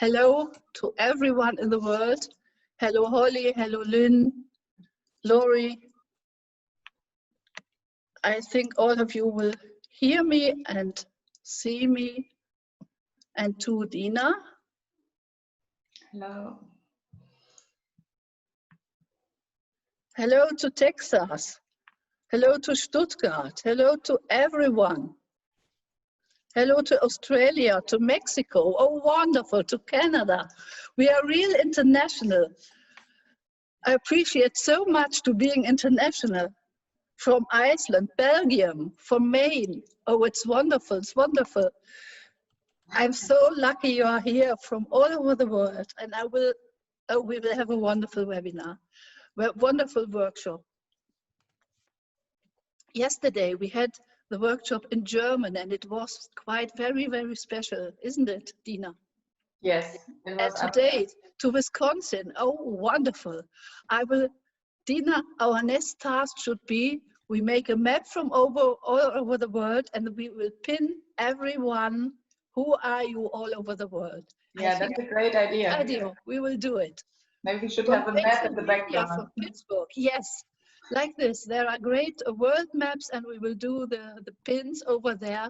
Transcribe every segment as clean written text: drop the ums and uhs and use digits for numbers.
Hello to everyone in the world. Hello Holly, hello Lynn, Lori. I think all of you will hear me and see me. And to Dina. Hello. Hello to Texas. Hello to Stuttgart. Hello to everyone. Hello to Australia, to Mexico. Oh, wonderful, to Canada. We are real international. I appreciate so much to being international. From Iceland, Belgium, from Maine. Oh, it's wonderful, it's wonderful. I'm so lucky you are here from all over the world, and we will have a wonderful webinar, a wonderful workshop. Yesterday we had the workshop in German, and it was quite very, very special, isn't it, Dina? Yes. It was. And today to Wisconsin. Oh, wonderful. Dina, our next task should be, we make a map from all over the world, and we will pin everyone. Who are you all over the world? Yeah, that's a great idea. We will do it. Maybe we should have a map in the background. From Pittsburgh, yes. Like this, there are great world maps, and we will do the pins over there.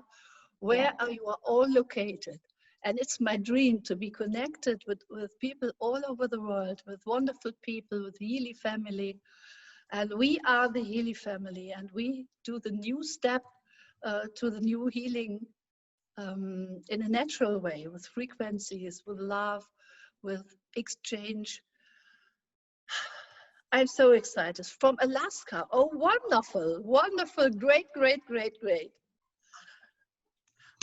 Where are you all located? And it's my dream to be connected with people all over the world, with wonderful people, with Healy family. And we are the Healy family, and we do the new step to the new healing in a natural way, with frequencies, with love, with exchange. I'm so excited. From Alaska. Oh, wonderful, wonderful, great, great, great, great.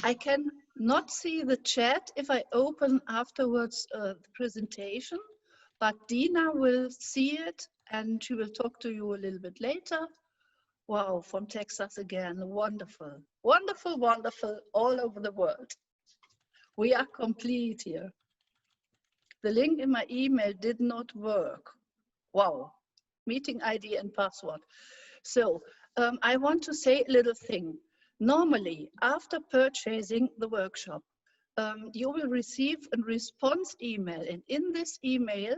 I can not see the chat if I open afterwards the presentation, but Dina will see it and she will talk to you a little bit later. Wow, from Texas again, wonderful, wonderful, wonderful, all over the world. We are complete here. The link in my email did not work. Wow, meeting ID and password. So I want to say a little thing. Normally, after purchasing the workshop, you will receive a response email, and in this email,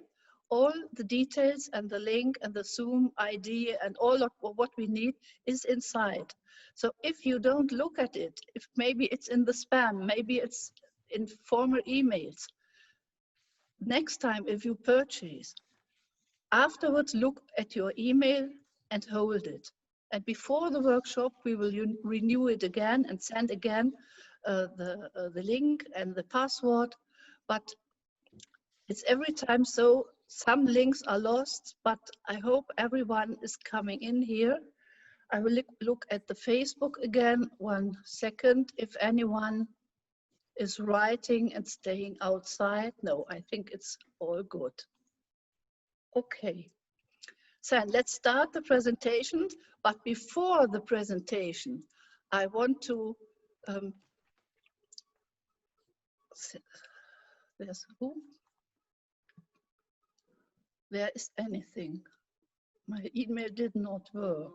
all the details and the link and the Zoom ID and all of what we need is inside. So if you don't look at it, if maybe it's in the spam, maybe it's in former emails, next time if you purchase, afterwards look at your email and hold it. And before the workshop, we will renew it again and send again the link and the password. But it's every time so. Some links are lost, but I hope everyone is coming in here. I will look at the Facebook again, 1 second. If anyone is writing and staying outside, no, I think it's all good. Okay, so let's start the presentation. But before the presentation, I want to, there's who? There is anything. My email did not work.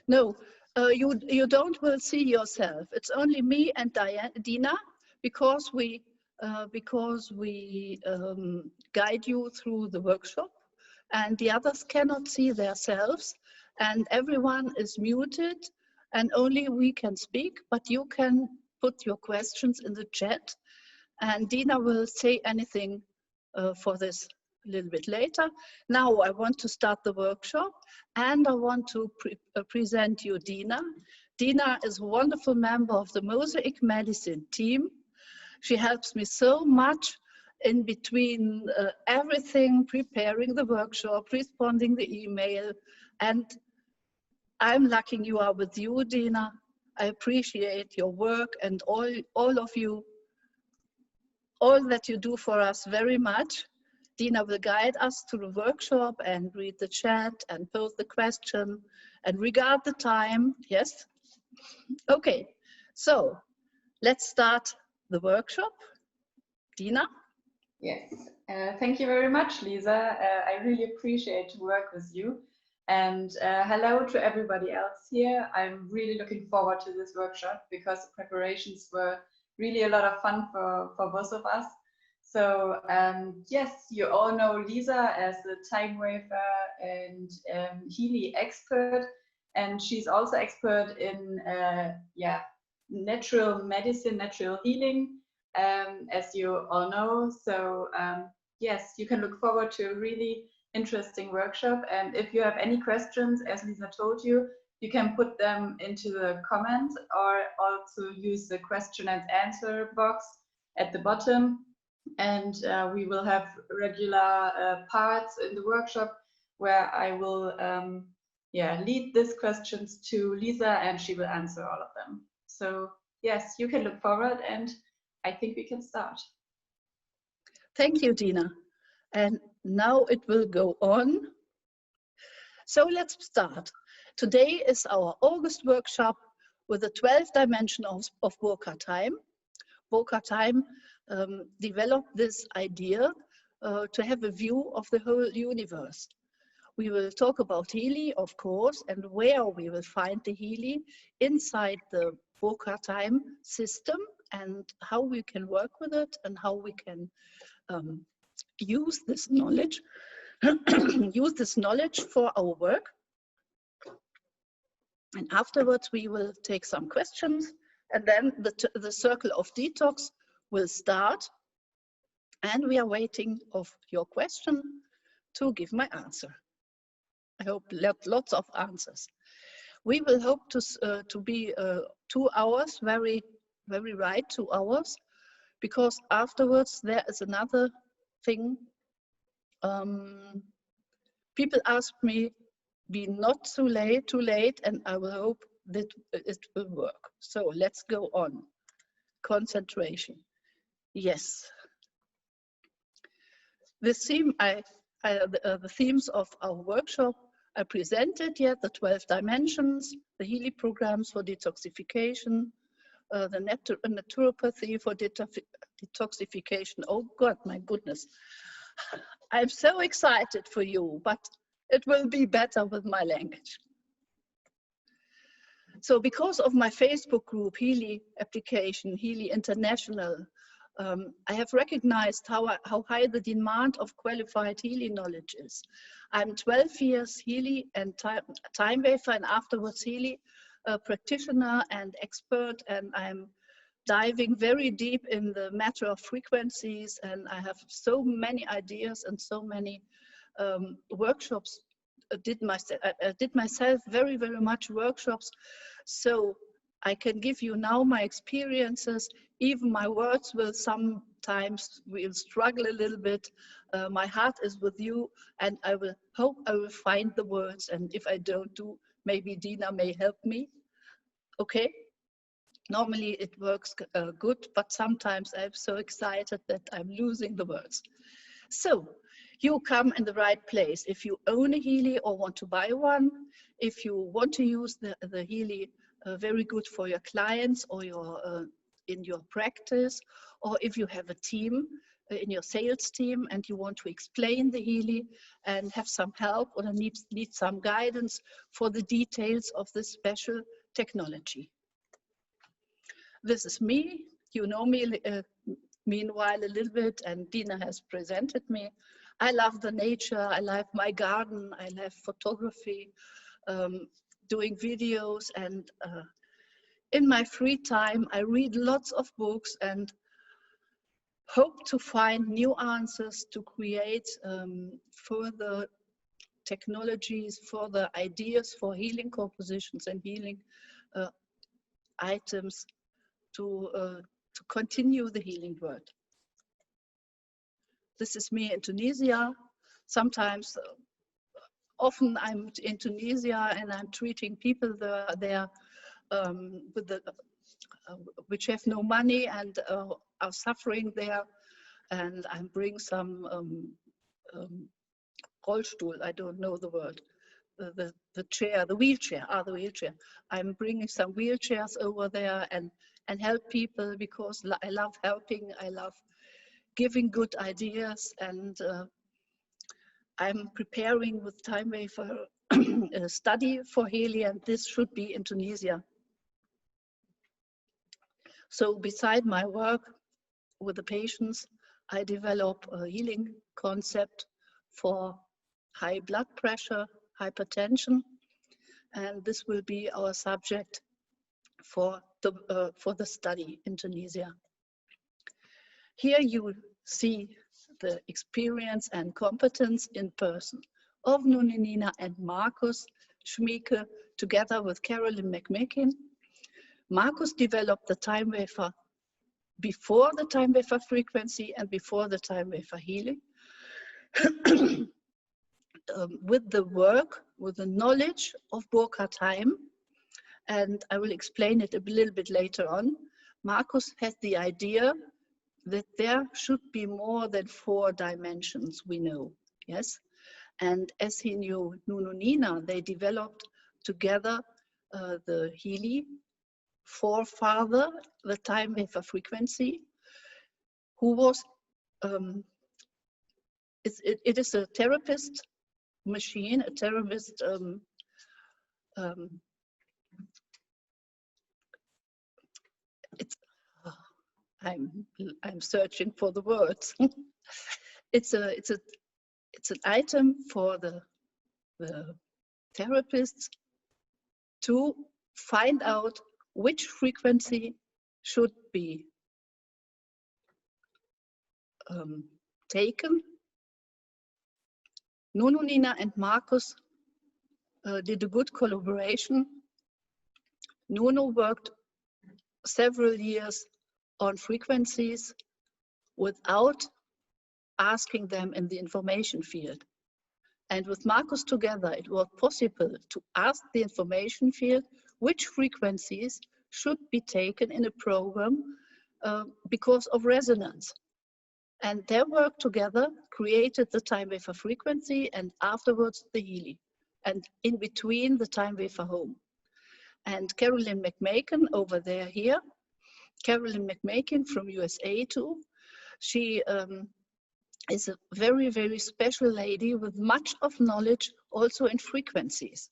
No, you don't will see yourself. It's only me and Dina, because we guide you through the workshop, and the others cannot see themselves, and everyone is muted, and only we can speak, but you can put your questions in the chat, and Dina will say anything for this a little bit later. Now I want to start the workshop, and I want to present you Dina. Dina is a wonderful member of the Mosaik Medizin team. She helps me so much in between everything, preparing the workshop, responding the email, and I'm lucky you are with you, Dina. I appreciate your work and all of you, all that you do for us very much. Dina will guide us through the workshop and read the chat and pose the question and regard the time. Yes? Okay, so let's start the workshop. Dina? Yes, thank you very much, Lisa. I really appreciate to work with you. And hello to everybody else here. I'm really looking forward to this workshop because the preparations were really a lot of fun for both of us. So yes, you all know Lisa as the time waver and Healy expert, and she's also expert in natural medicine, natural healing, as you all know. So yes, you can look forward to a really interesting workshop. And if you have any questions, as Lisa told you, you can put them into the comments or also use the question and answer box at the bottom. And we will have regular parts in the workshop where I will lead these questions to Lisa and she will answer all of them. So yes, you can look forward and I think we can start. Thank you, Dina. And now it will go on. So let's start. Today is our August workshop with the 12th dimension of Burghard Heim. Burghard Heim developed this idea to have a view of the whole universe. We will talk about Healy, of course, and where we will find the Healy inside the Burghard Heim system and how we can work with it and how we can use this knowledge for our work. And afterwards we will take some questions and then the circle of detox will start, and we are waiting of your question to give my answer. I hope lots of answers. We will hope to be 2 hours, very right, 2 hours, because afterwards there is another thing. People ask me, be not too late, and I will hope that it will work. So let's go on. Concentration. Yes. The theme the themes of our workshop I presented yet, the 12 dimensions, the Healy programs for detoxification, the naturopathy for detoxification. Oh God, my goodness. I'm so excited for you, but it will be better with my language. So because of my Facebook group, Healy Application, Healy International, I have recognized how high the demand of qualified Healy knowledge is. I'm 12 years Healy and time waver and afterwards Healy practitioner and expert, and I'm diving very deep in the matter of frequencies, and I have so many ideas and so many workshops. I did myself very much workshops, so I can give you now my experiences. Even my words will sometimes struggle a little bit. My heart is with you, and I will hope I will find the words, and if I don't do, maybe Dina may help me. Okay? Normally it works good, but sometimes I'm so excited that I'm losing the words. So you come in the right place. If you own a Healy or want to buy one, if you want to use the Healy, very good for your clients or in your practice, or if you have a team in your sales team and you want to explain the Healy and have some help or need some guidance for the details of this special technology. This is me. You know me meanwhile a little bit, and Dina has presented me. I love the nature, I love my garden, I love photography, doing videos, and in my free time I read lots of books and hope to find new answers to create further technologies, further ideas for healing compositions and healing items to continue the healing work. This is me in Tunisia. Sometimes, often I'm in Tunisia and I'm treating people there with which have no money and are suffering there. And I bring some Rollstuhl, I don't know the word, the chair, the wheelchair. I'm bringing some wheelchairs over there and help people because I love helping, I love giving good ideas, and I'm preparing with time waver study for Healy, and this should be in Tunisia. So beside my work with the patients, I develop a healing concept for high blood pressure, hypertension, and this will be our subject for the study in Tunisia. Here you see the experience and competence in person of Nunina and Markus Schmieke together with Carolyn McMakin. Markus developed the time wafer before the time wafer frequency and before the time wafer Healy. With the work, with the knowledge of Burghard Heim, and I will explain it a little bit later on, Markus had the idea that there should be more than 4 dimensions we know, yes? And as he knew Nunina, they developed together the Healy forefather, the time wafer frequency, who was, it is a therapist machine, a therapist, I'm searching for the words. It's an item for the therapists to find out which frequency should be taken. Nunina and Markus did a good collaboration. Nuno worked several years on frequencies without asking them in the information field. And with Markus together, it was possible to ask the information field which frequencies should be taken in a program because of resonance. And their work together created the time wafer frequency and afterwards the Healy, and in between the time wafer home. And Carolyn McMakin over there here, Carolyn McMakin from USA too, she is a very, very special lady with much of knowledge also in frequencies.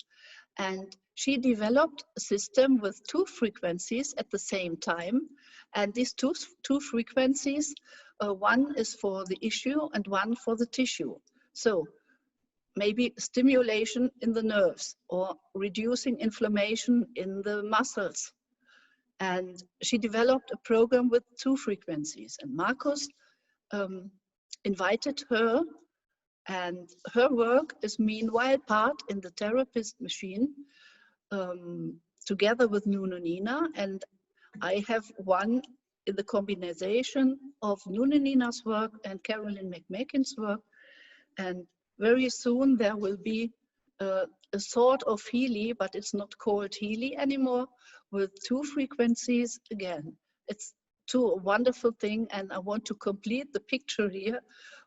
And she developed a system with 2 frequencies at the same time. And these two frequencies, one is for the issue and one for the tissue. So maybe stimulation in the nerves or reducing inflammation in the muscles. And she developed a program with 2 frequencies. And Markus invited her, and her work is meanwhile part in the therapist machine together with Nunina, and I have one in the combination of Nunina's work and Carolyn McMakin's work, and very soon there will be a sort of Healy, but it's not called Healy anymore, with 2 frequencies again. It's a wonderful thing, and I want to complete the picture here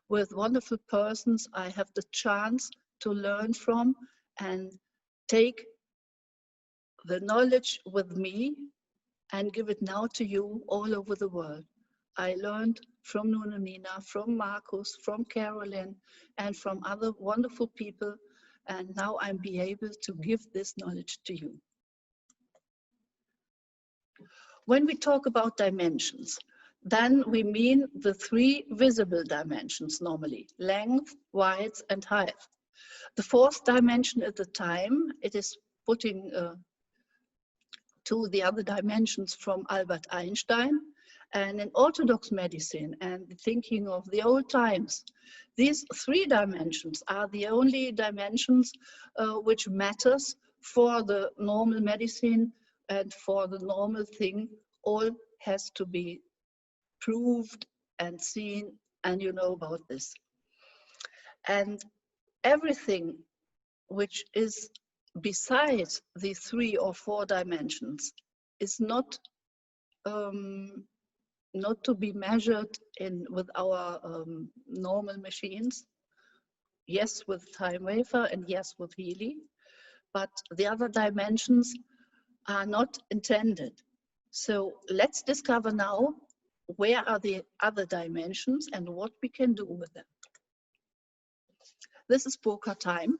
with wonderful persons I have the chance to learn from and take the knowledge with me and give it now to you all over the world. I learned from Nunina, from Markus, from Carolyn, and from other wonderful people, and now I'm be able to give this knowledge to you. When we talk about dimensions, then we mean the 3 visible dimensions normally: length, width, and height. The 4th dimension at the time, it is putting to the other dimensions from Albert Einstein. And in Orthodox medicine and thinking of the old times, these 3 dimensions are the only dimensions which matters for the normal medicine and for the normal thing. All has to be proved and seen, and you know about this. And everything which is besides the 3 or 4 dimensions is not to be measured with our normal machines. Yes, with time wafer, and yes, with Healy, but the other dimensions are not intended. So let's discover now where are the other dimensions and what we can do with them. This is Burghard Heim.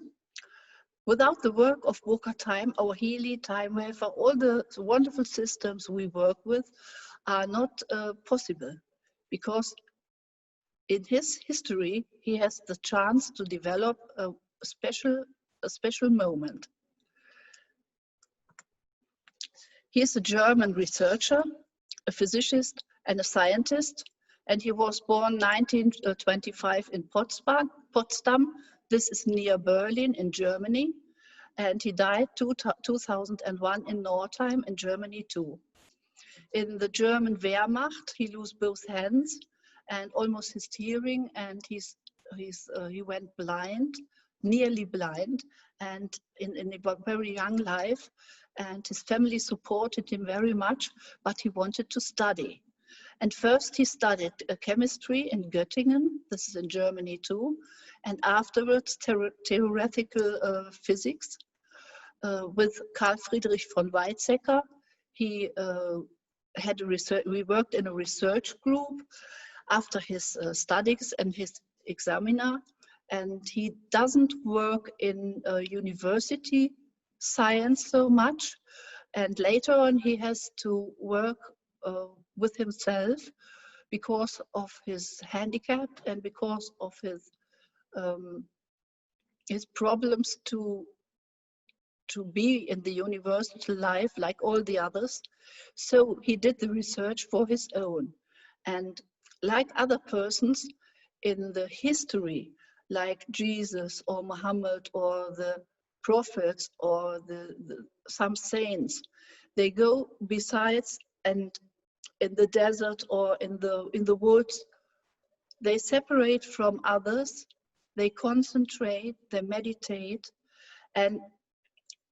Without the work of Burghard Time, our Healy, Time Wafer, all the wonderful systems we work with are not possible, because in his history, he has the chance to develop a special moment. He is a German researcher, a physicist and a scientist, and he was born 1925 in Potsdam. This is near Berlin in Germany, and he died 2001 in Nordheim in Germany too. In the German Wehrmacht, he lost both hands and almost his hearing, and he went blind, nearly blind, and in a very young life, and his family supported him very much, but he wanted to study. And first he studied chemistry in Göttingen, this is in Germany too, and afterwards theoretical physics with Carl Friedrich von Weizsäcker. He worked in a research group after his studies and his examiner, and he doesn't work in university science so much, and later on he has to work with himself because of his handicap and because of his problems to be in the university life like all the others. So he did the research for his own. And like other persons in the history, like Jesus or Muhammad or the prophets or some saints, they go besides and in the desert or in the woods, they separate from others, they concentrate, they meditate, and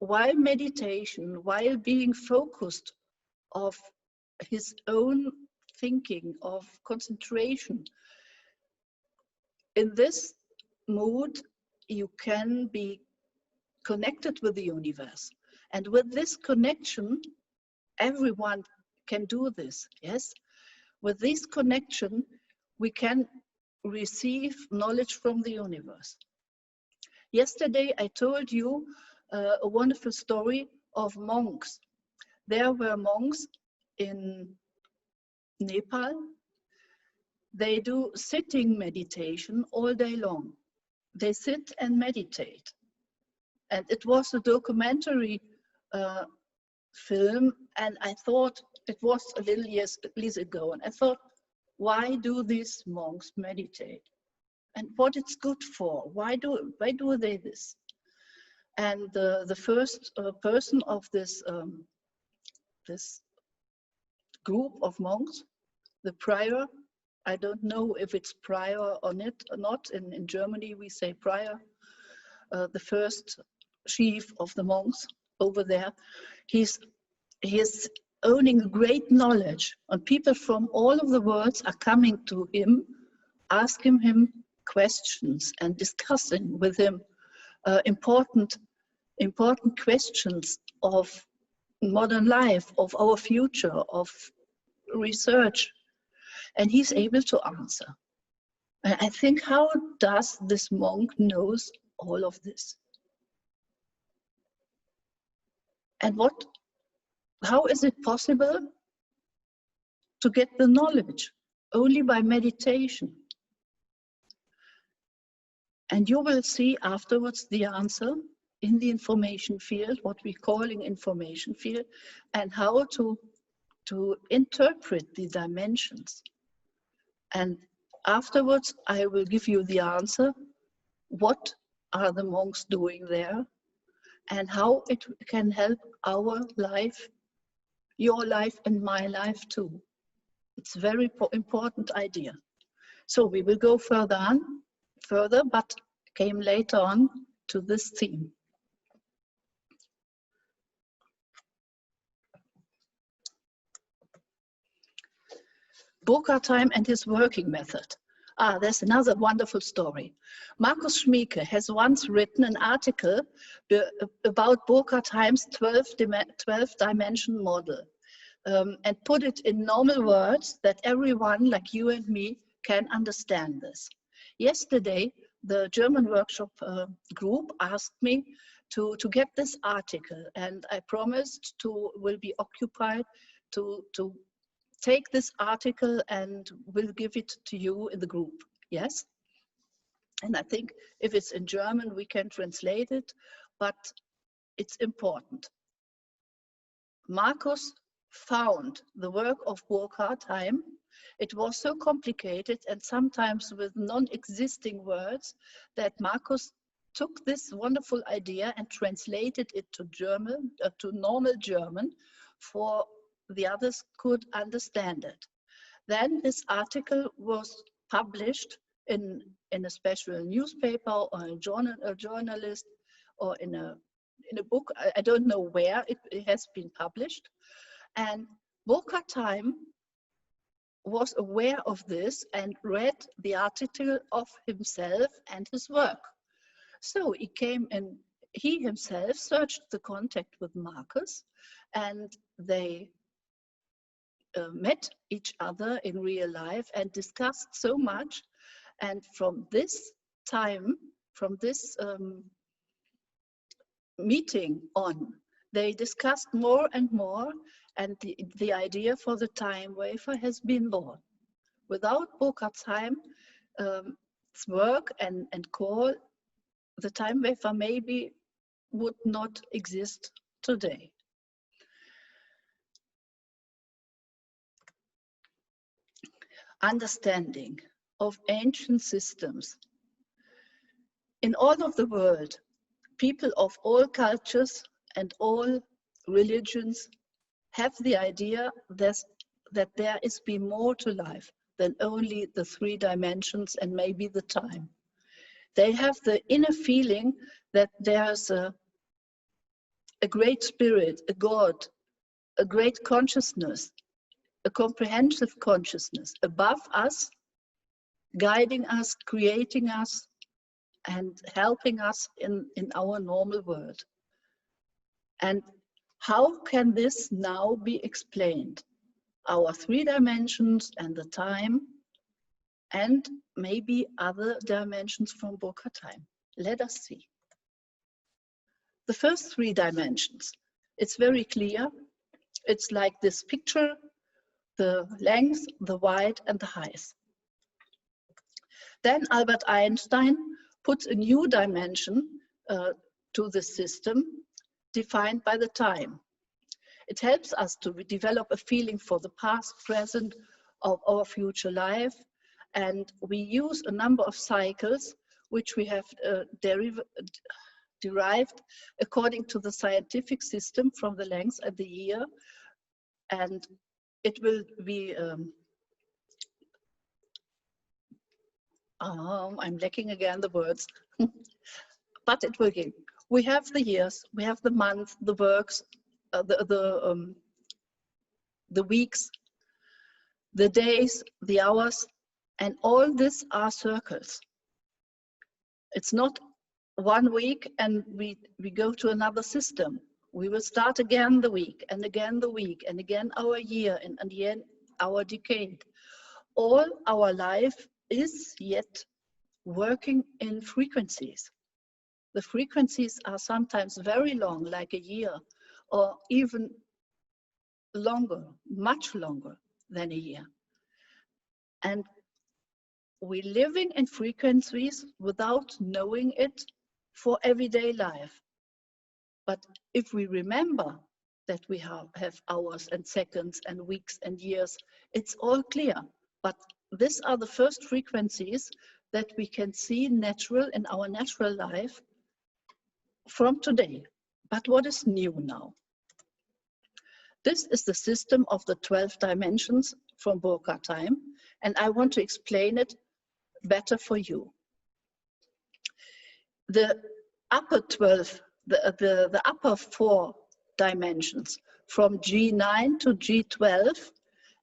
while meditation, while being focused of his own thinking, of concentration, in this mood, you can be connected with the universe. And with this connection, everyone can do this, yes? With this connection, we can receive knowledge from the universe. Yesterday, I told you a wonderful story of monks. There were monks in Nepal. They do sitting meditation all day long. They sit and meditate. And it was a documentary film, and I thought, it was a little years ago, and I thought, why do these monks meditate? And what it's good for? Why do they this? And the first person of this group of monks, the prior, I don't know if it's prior or not. In Germany we say prior. The first chief of the monks over there, he's owning great knowledge, and people from all of the world are coming to him, asking him questions and discussing with him important questions of modern life, of our future, of research, and he's able to answer. And I think, how does this monk knows all of this? And how is it possible to get the knowledge? Only by meditation. And you will see afterwards the answer in the information field, what we're calling information field, and how to interpret the dimensions. And afterwards, I will give you the answer. What are the monks doing there? And how it can help our life, your life and my life too. It's a very important idea. So we will go further, but came later on to this theme. Burghard Time and his working method. There's another wonderful story. Markus Schmieke has once written an article about Burghard Time's 12-dimension model and put it in normal words that everyone like you and me can understand this. Yesterday, the German workshop group asked me to get this article, and I promised to will be occupied to take this article and will give it to you in the group. Yes? And I think if it's in German, we can translate it, but it's important. Marcus found the work of Burghard, Heim. It was so complicated and sometimes with non-existing words that Marcus took this wonderful idea and translated it to German, to normal German, for the others could understand it. Then this article was published in a special newspaper or a journalist or in a book. I don't know where it has been published. And Burghard Heim was aware of this and read the article of himself and his work. So he came and he himself searched the contact with Marcus, and they met each other in real life and discussed so much. And from this time, from this meeting on, they discussed more and more, and the idea for the time wafer has been born. Without Burghard's Heim's work and call, the time wafer maybe would not exist today. Understanding of ancient systems. In all of the world, people of all cultures and all religions have the idea that there is be more to life than only the 3 dimensions and maybe the time. They have the inner feeling that there's a great spirit, a God, a great consciousness, a comprehensive consciousness above us, guiding us, creating us, and helping us in our normal world. And how can this now be explained? Our 3 dimensions and the time, and maybe other dimensions from Burghard Heim. Let us see. The first 3 dimensions, it's very clear. It's like this picture, the length, the width, and the height. Then Albert Einstein puts a new dimension to the system defined by the time. It helps us to develop a feeling for the past, present, of our future life. And we use a number of cycles which we have derived according to the scientific system from the length and the year. And it will be, I'm lacking again the words, but it will give. We have the years, we have the month, the works, the weeks, the days, the hours, and all this are circles. It's not 1 week and we go to another system. We will start again the week, and again the week, and again our year, and again our decade. All our life is yet working in frequencies. The frequencies are sometimes very long, like a year, or even longer, much longer than a year. And we're living in frequencies without knowing it for everyday life. But if we remember that we have hours and seconds and weeks and years, it's all clear. But these are the first frequencies that we can see natural in our natural life from today. But what is new now? This is the system of the 12 dimensions from Burghard Heim, and I want to explain it better for you. The upper 12, the upper 4 dimensions, from G9 to G12,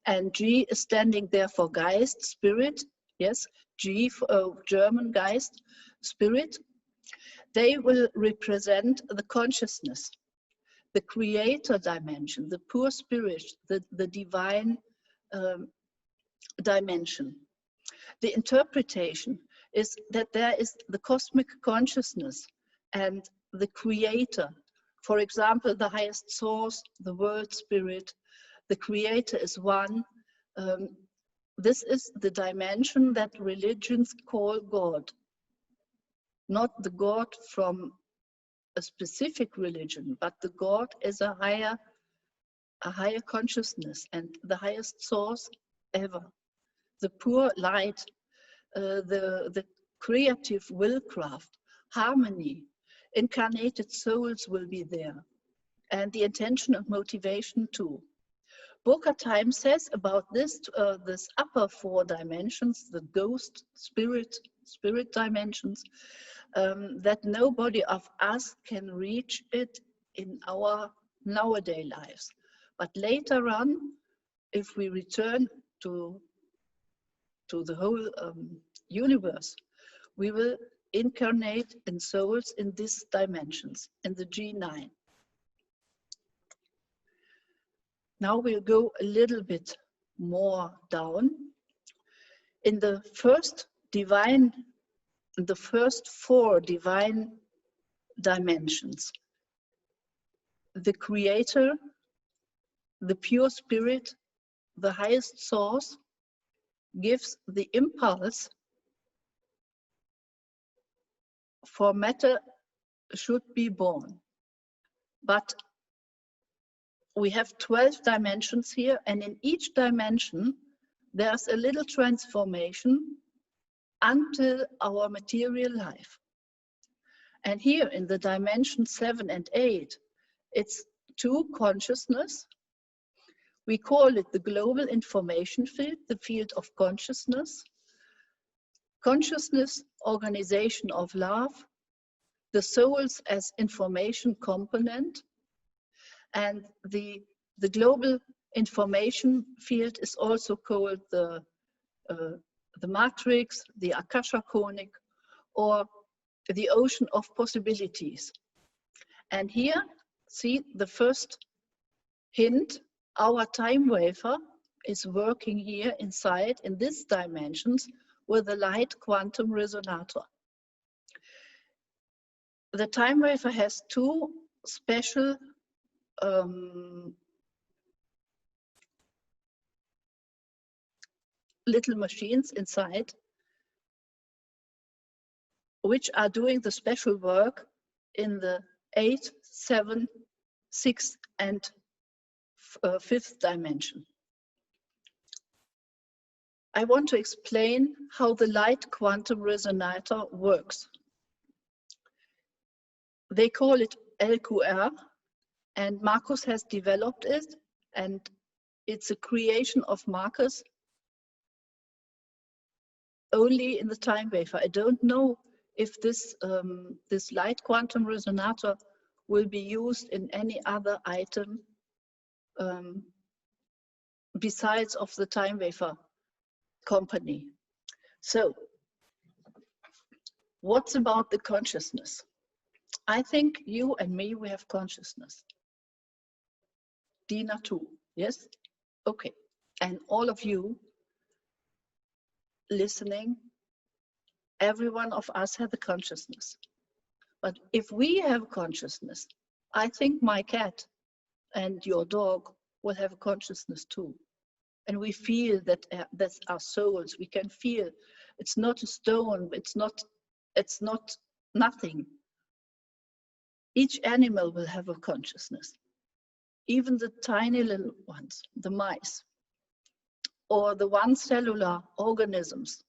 and G is standing there for Geist, spirit, yes, G for German Geist, spirit. They will represent the consciousness, the creator dimension, the pure spirit, the divine dimension. The interpretation is that there is the cosmic consciousness and the creator. For example, the highest source, the world spirit, the creator is one. This is the dimension that religions call God. Not the God from a specific religion, but the God is a higher consciousness and the highest source ever. The pure light, the creative willcraft, harmony, incarnated souls will be there, and the intention and motivation too. Burghard Heim says about this upper four dimensions, the ghost, spirit dimensions, that nobody of us can reach it in our nowadays lives. But later on, if we return to the whole universe, we will incarnate in souls in these dimensions, in the G9. Now we'll go a little bit more down. In the first four divine dimensions, the creator, the pure spirit, the highest source, gives the impulse for matter should be born. But we have 12 dimensions here, and in each dimension there's a little transformation until our material life. And here in the dimension 7 and 8, it's two consciousness. We call it the global information field, the field of consciousness. Consciousness, organization of love, the souls as information component, and the global information field is also called the matrix, the Akasha Chronik, or the ocean of possibilities. And here, see the first hint, our time wafer is working here inside in these dimensions with a light quantum resonator. The time wafer has two special little machines inside, which are doing the special work in the 8, 7, 6, and 5th dimension. I want to explain how the light quantum resonator works. They call it LQR, and Marcus has developed it, and it's a creation of Marcus only in the time wafer. I don't know if this light quantum resonator will be used in any other item besides of the time wafer company. So, what's about the consciousness? I think you and me, we have consciousness. Dina too, yes? Okay. And all of you listening, every one of us has a consciousness. But if we have consciousness, I think my cat and your dog will have a consciousness too. And we feel that that's our souls. We can feel it's not a stone, it's not nothing. Each animal will have a consciousness. Even the tiny little ones, the mice, or the one-cellular organisms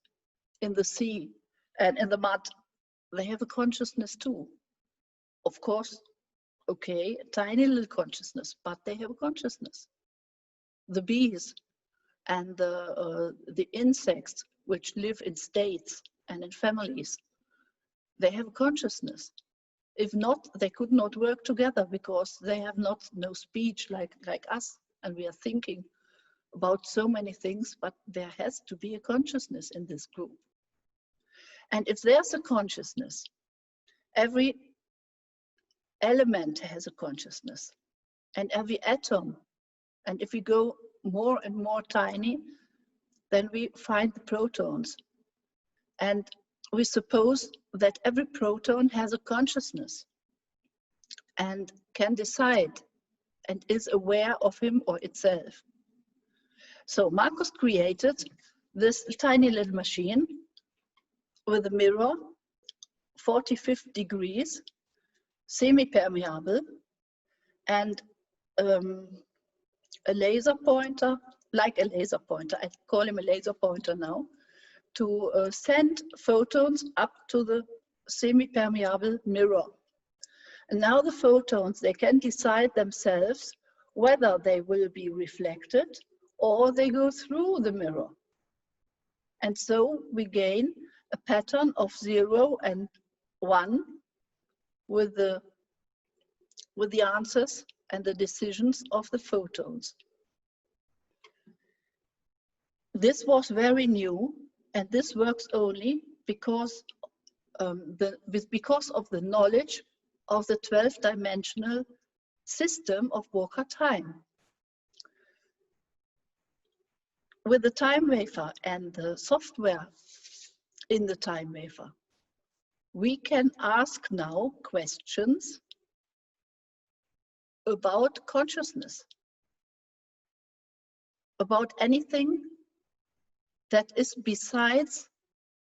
in the sea and in the mud, they have a consciousness too. Of course, okay, a tiny little consciousness, but they have a consciousness. The bees and the insects which live in states and in families, they have a consciousness. If not, they could not work together because they have no speech like us, and we are thinking about so many things, but there has to be a consciousness in this group. And if there's a consciousness, every element has a consciousness, and every atom, and if we go more and more tiny, then we find the protons. And we suppose that every proton has a consciousness. and can decide and is aware of him or itself. So Marcus created this tiny little machine with a mirror, 45 degrees, semi-permeable, and a laser pointer, like a laser pointer, I call him a laser pointer now, to send photons up to the semi-permeable mirror. And now the photons, they can decide themselves whether they will be reflected or they go through the mirror. And so we gain a pattern of 0 and 1 with the answers and the decisions of the photons. This was very new, and this works only because because of the knowledge of the 12-dimensional system of Burghard Heim. With the time wafer and the software in the time wafer, we can ask now questions about consciousness, about anything that is besides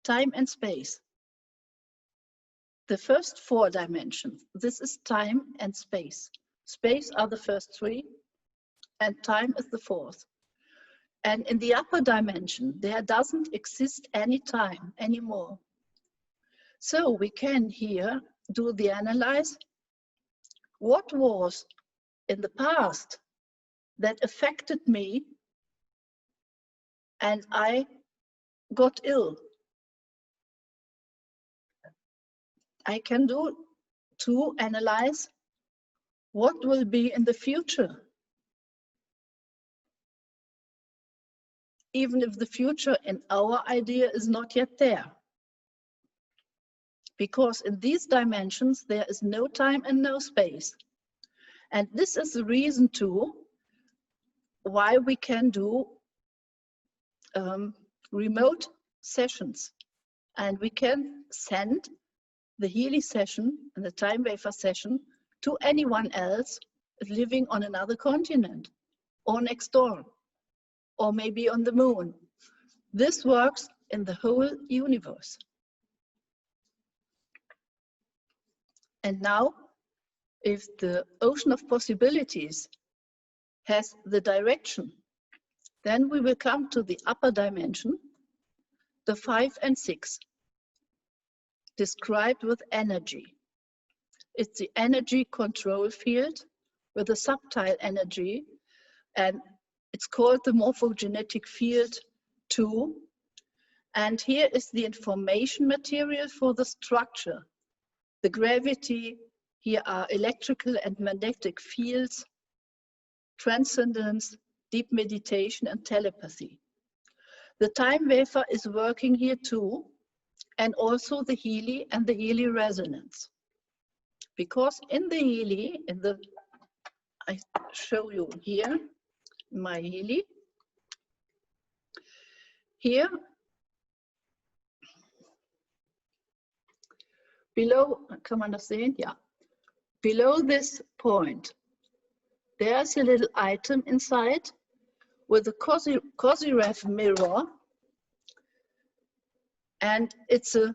time and space. The first 4 dimensions, this is time and space. Space are the first 3, and time is the 4th. And in the upper dimension, there doesn't exist any time anymore. So we can here do the analyze. What was in the past that affected me and I got ill? I can do to analyze what will be in the future. Even if the future in our idea is not yet there. Because in these dimensions, there is no time and no space. And this is the reason too, why we can do remote sessions. And we can send the Healy session and the time wafer session to anyone else living on another continent or next door, or maybe on the moon. This works in the whole universe. And now, if the ocean of possibilities has the direction, then we will come to the upper dimension, the 5 and 6, described with energy. It's the energy control field with a subtle energy, and it's called the morphogenetic field 2. And here is the information material for the structure. The gravity, here are electrical and magnetic fields, transcendence, deep meditation, and telepathy. The time wafer is working here too, and also the Healy and the Healy resonance. Because in the Healy, I show you here, my Healy. Here, below, kann man das sehen? Yeah. Below this point, there's a little item inside with a Cosiref mirror, and it's a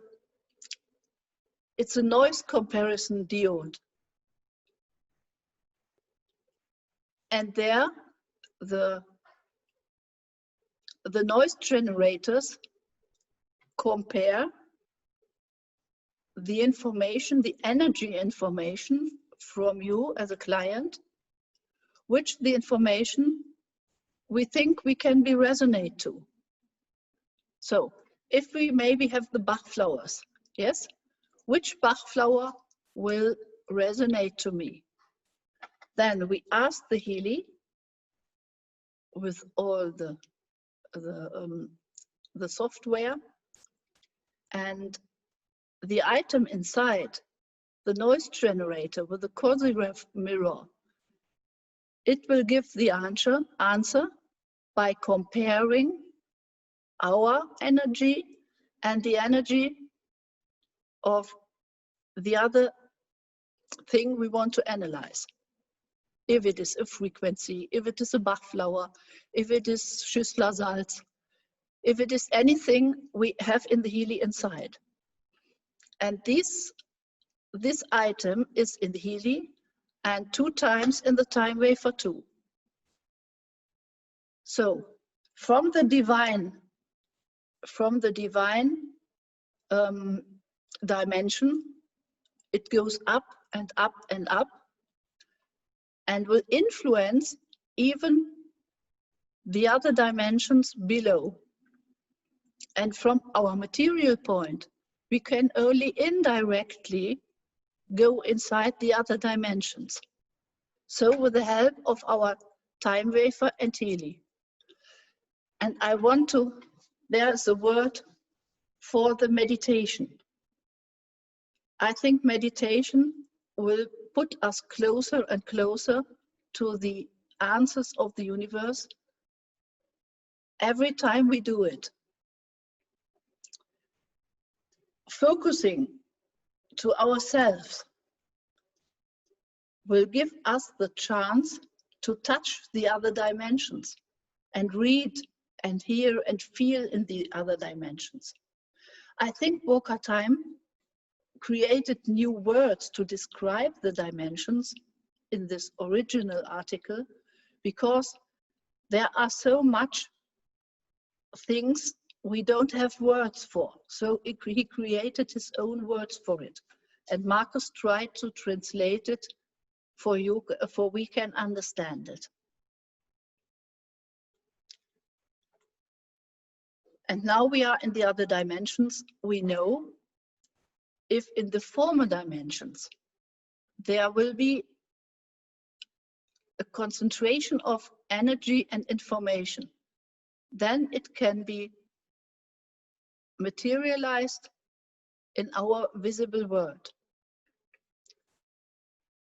noise comparison diode. And there, the noise generators compare the information, the energy information from you as a client, which the information we think we can be resonate to. So if we maybe have the Bach flowers, yes, which Bach flower will resonate to me? Then we ask the Healy with all the software, and the item inside, the noise generator with the Cosiref mirror, it will give the answer by comparing our energy and the energy of the other thing we want to analyze. If it is a frequency, if it is a Bach flower, if it is Schüssler Salz, if it is anything we have in the Healy inside. And this item is in the Healy and 2 times in the time wafer too. So from the divine dimension, it goes up and up and up, and will influence even the other dimensions below. And from our material point, we can only indirectly go inside the other dimensions. So with the help of our time wafer and Healy. And I want to, there's a word for the meditation. I think meditation will put us closer and closer to the answers of the universe every time we do it. Focusing to ourselves will give us the chance to touch the other dimensions and read and hear and feel in the other dimensions. I think Burghard created new words to describe the dimensions in this original article, because there are so much things we don't have words for. So he created his own words for it. And Marcus tried to translate it for you, for we can understand it. And now we are in the other dimensions. We know if in the former dimensions there will be a concentration of energy and information, then it can be materialized in our visible world.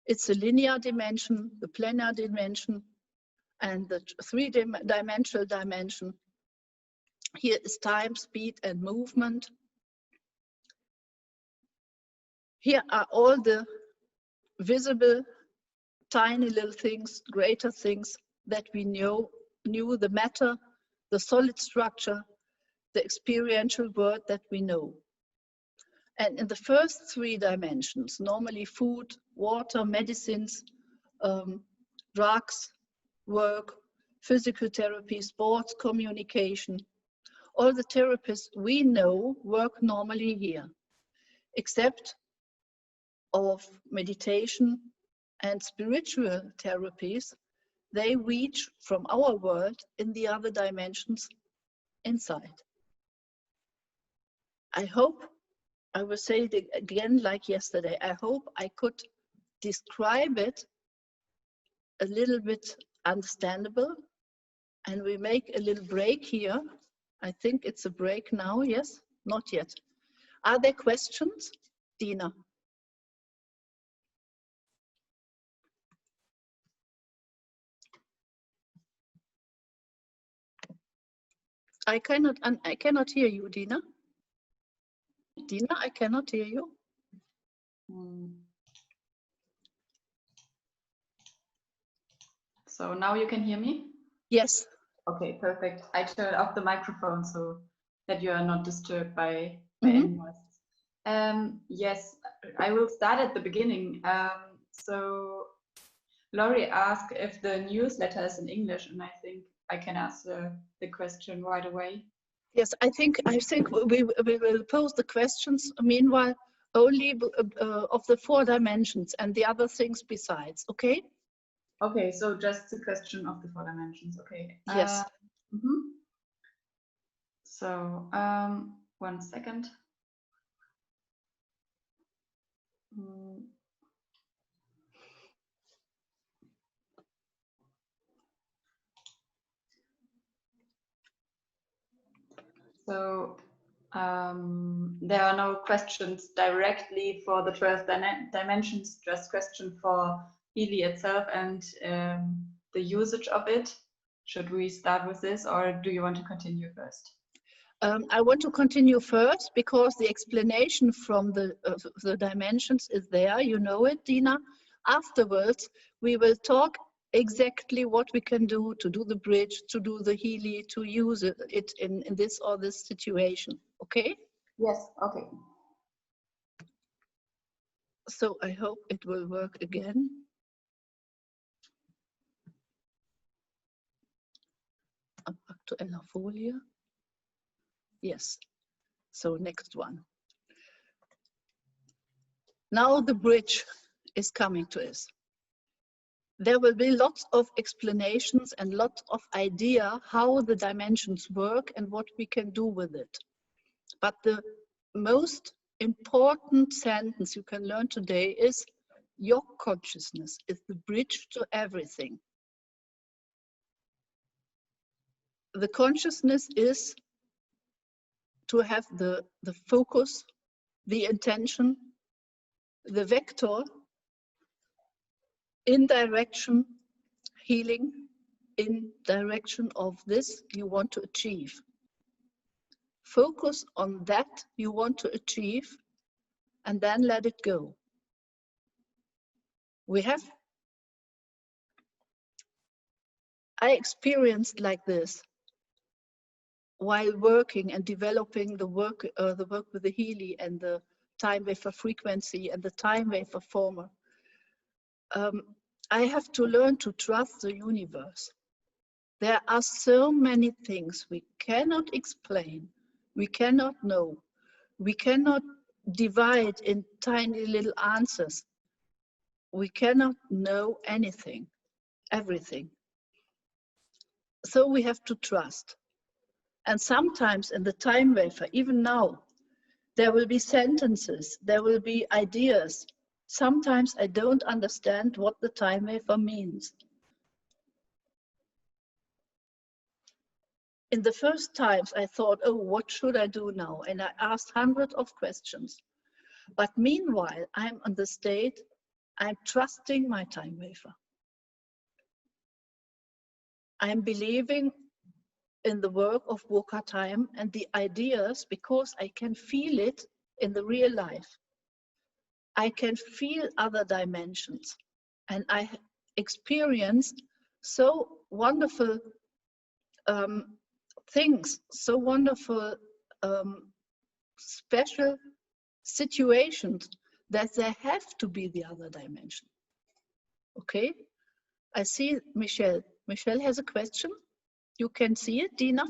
It's a linear dimension, the planar dimension, and the 3-dimensional dimension. Here is time, speed, and movement. Here are all the visible, tiny little things, greater things that we knew, the matter, the solid structure, the experiential world that we know. And in the first 3 dimensions, normally food, water, medicines, drugs, work, physical therapy, sports, communication, all the therapists we know work normally here, except of meditation and spiritual therapies. They reach from our world in the other dimensions inside. I hope, I will say it again like yesterday, I hope I could describe it a little bit understandable, and we make a little break here. I think it's a break now, yes? Not yet. Are there questions? Dina? I cannot hear you, Dina. Dina, I cannot hear you. So now you can hear me? Yes. Okay, perfect. I turned off the microphone so that you are not disturbed by any noise. Yes, I will start at the beginning. So Laurie asked if the newsletter is in English, and I think I can answer the question right away. Yes, I think we will pose the questions, meanwhile, only of the 4 dimensions and the other things besides, okay? Okay, so just the question of the 4 dimensions, okay. Yes. So, 1 second. So, there are no questions directly for the 12 dimensions, just question for Healy itself and the usage of it. Should we start with this, or do you want to continue first? I want to continue first because the explanation from the dimensions is there. You know it, Dina. Afterwards, we will talk exactly what we can do to do the bridge, to do the Healy, to use it in this or this situation. Okay? Yes, okay. So I hope it will work again. Aktueller Folie. Yes. So next one. Now the bridge is coming to us. There will be lots of explanations and lots of idea how the dimensions work and what we can do with it. But the most important sentence you can learn today is your consciousness is the bridge to everything. The consciousness is to have the focus, the intention, the vector in direction healing, in direction of this you want to achieve. Focus on that you want to achieve and then let it go. I experienced like this while working and developing the work with the Healy and the time waver frequency and the time waver former. I have to learn to trust the universe. There are so many things we cannot explain, we cannot know, we cannot divide in tiny little answers. We cannot know anything, everything. So we have to trust. And sometimes in the time waver, even now, there will be sentences, there will be ideas. Sometimes I don't understand what the time waver means. In the first times I thought, oh, what should I do now? And I asked hundreds of questions. But meanwhile, I'm on the state, I'm trusting my time waver. I'm believing in the work of Burghard Heim and the ideas because I can feel it in the real life. I can feel other dimensions and I experienced so wonderful things, so wonderful special situations that there have to be the other dimension. Okay, I see Michelle. Michelle has a question. You can see it, Dina?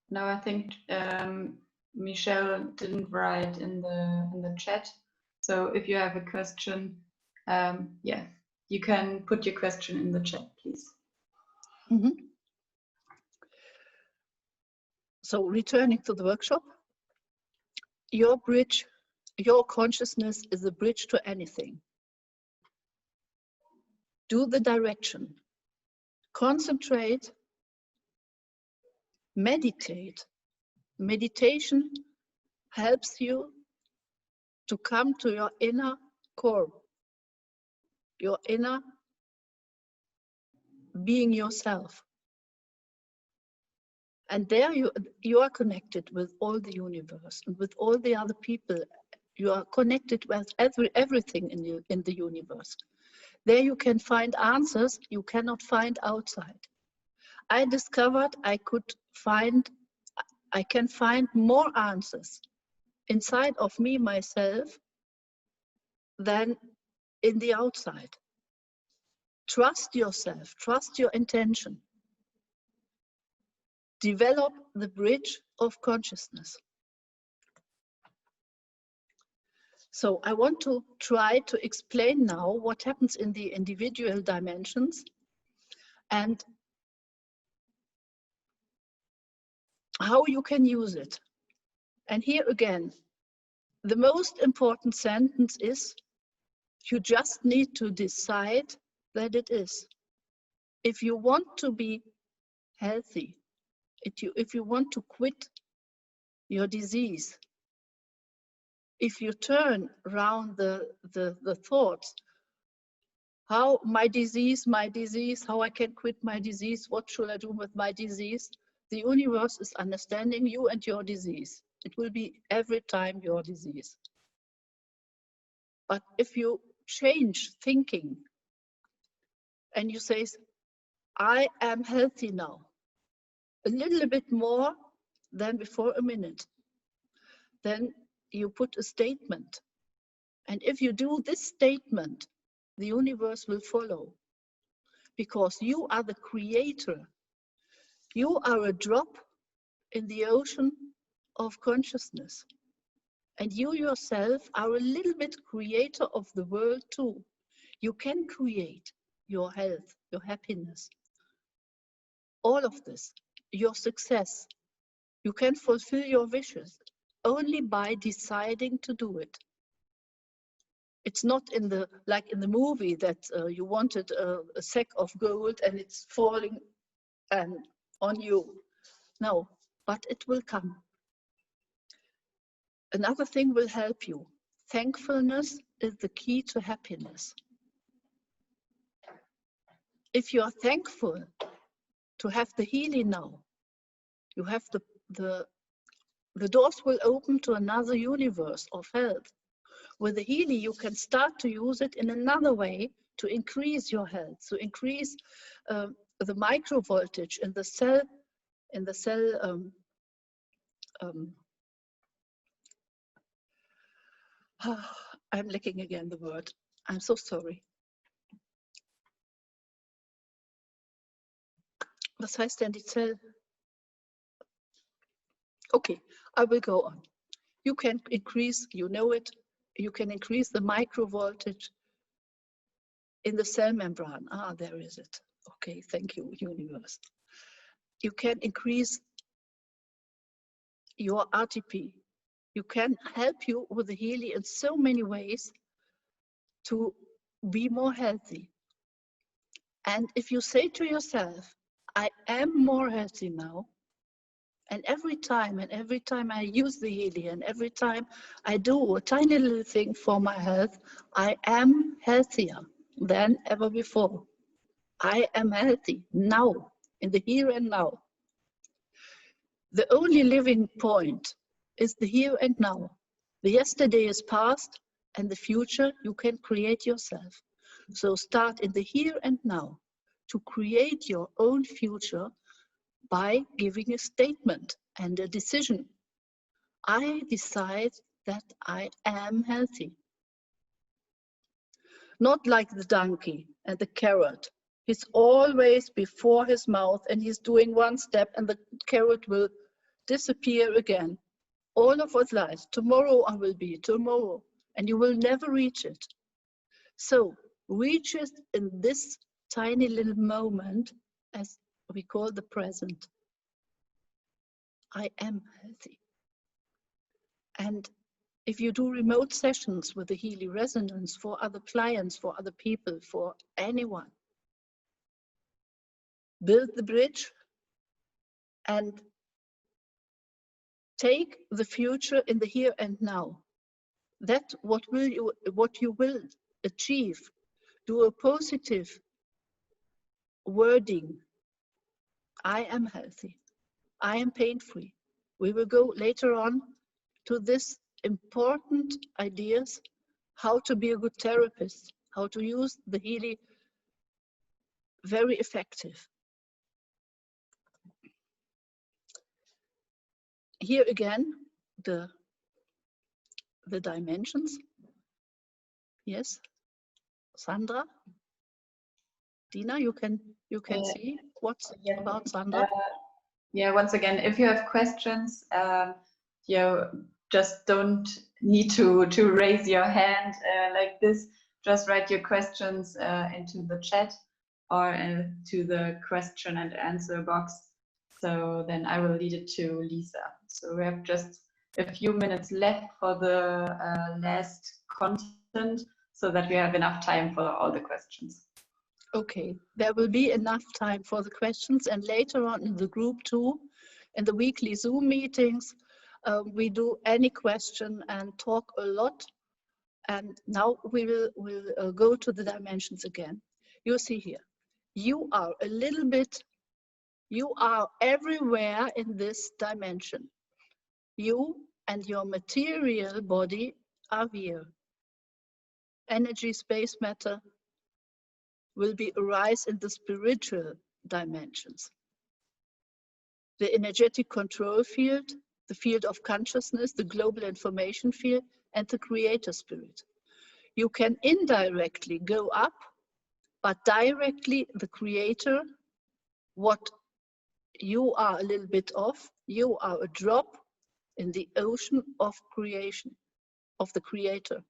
No, I think Michelle didn't write in the chat. So if you have a question, yeah, you can put your question in the chat, please. Mm-hmm. So returning to the workshop, your bridge, your consciousness is a bridge to anything. Do the direction. Concentrate. Meditate. Meditation helps you to come to your inner core, your inner being yourself. And there you are connected with all the universe and with all the other people. You are connected with everything in the universe. There you can find answers you cannot find outside. I discovered I can find more answers inside of me, myself, than in the outside. Trust yourself, trust your intention. Develop the bridge of consciousness. So I want to try to explain now what happens in the individual dimensions and how you can use it. And here again, the most important sentence is, you just need to decide that it is. If you want to be healthy, if you want to quit your disease, if you turn around the thoughts, How my disease, how I can quit my disease, what should I do with my disease? The universe is understanding you and your disease. It will be every time your disease. But if you change thinking and you say, I am healthy now, a little bit more than before a minute, then you put a statement. And if you do this statement, the universe will follow. Because you are the creator. You are a drop in the ocean of consciousness. And you yourself are a little bit creator of the world too. You can create your health, your happiness, all of this, your success. You can fulfill your wishes only by deciding to do it. It's not in the, like in the movie that you wanted a sack of gold and it's falling on you. No, but it will come. Another thing will help you. Thankfulness is the key to happiness. If you are thankful to have the healing now, you have the doors will open to another universe of health. With the healing, you can start to use it in another way to increase your health, to increase the micro voltage in the cell, I'm lacking again the word. I'm so sorry. Was heißt denn die Zell? Okay, I will go on. You can increase, you know it, you can increase the micro voltage in the cell membrane. Ah, there is it. Okay, thank you, universe. You can increase your RTP. You can help you with the healing in so many ways to be more healthy. And if you say to yourself, I am more healthy now, and every time I use the healing, and every time I do a tiny little thing for my health, I am healthier than ever before. I am healthy now, in the here and now. The only living point is the here and now. The yesterday is past, and the future you can create yourself. So start in the here and now to create your own future by giving a statement and a decision. I decide that I am healthy. Not like the donkey and the carrot. He's always before his mouth and he's doing one step and the carrot will disappear again. All of us lies. Tomorrow I will be, tomorrow. And you will never reach it. So reach it in this tiny little moment, as we call the present. I am healthy. And if you do remote sessions with the Healy Resonance for other clients, for other people, for anyone, build the bridge and take the future in the here and now. That's what you will achieve. Do a positive wording. I am healthy. I am pain-free. We will go later on to this important ideas, how to be a good therapist, how to use the Healy very effective. Here again, the dimensions. Yes, Sandra, Dina, you can see what's about Sandra. Yeah, once again, if you have questions, you just don't need to raise your hand like this. Just write your questions into the chat or to the question and answer box. So then I will lead it to Lisa. So we have just a few minutes left for the last content so that we have enough time for all the questions. Okay, there will be enough time for the questions, and later on in the group too, in the weekly Zoom meetings, we do any question and talk a lot. And now we'll go to the dimensions again. You see here, you are a little bit, you are everywhere in this dimension. You and your material body are here. Energy, space, matter will be arise in the spiritual dimensions. The energetic control field, the field of consciousness, the global information field, and the creator spirit. You can indirectly go up, but directly the creator, what you are a little bit of, you are a drop in the ocean of creation, of the creator.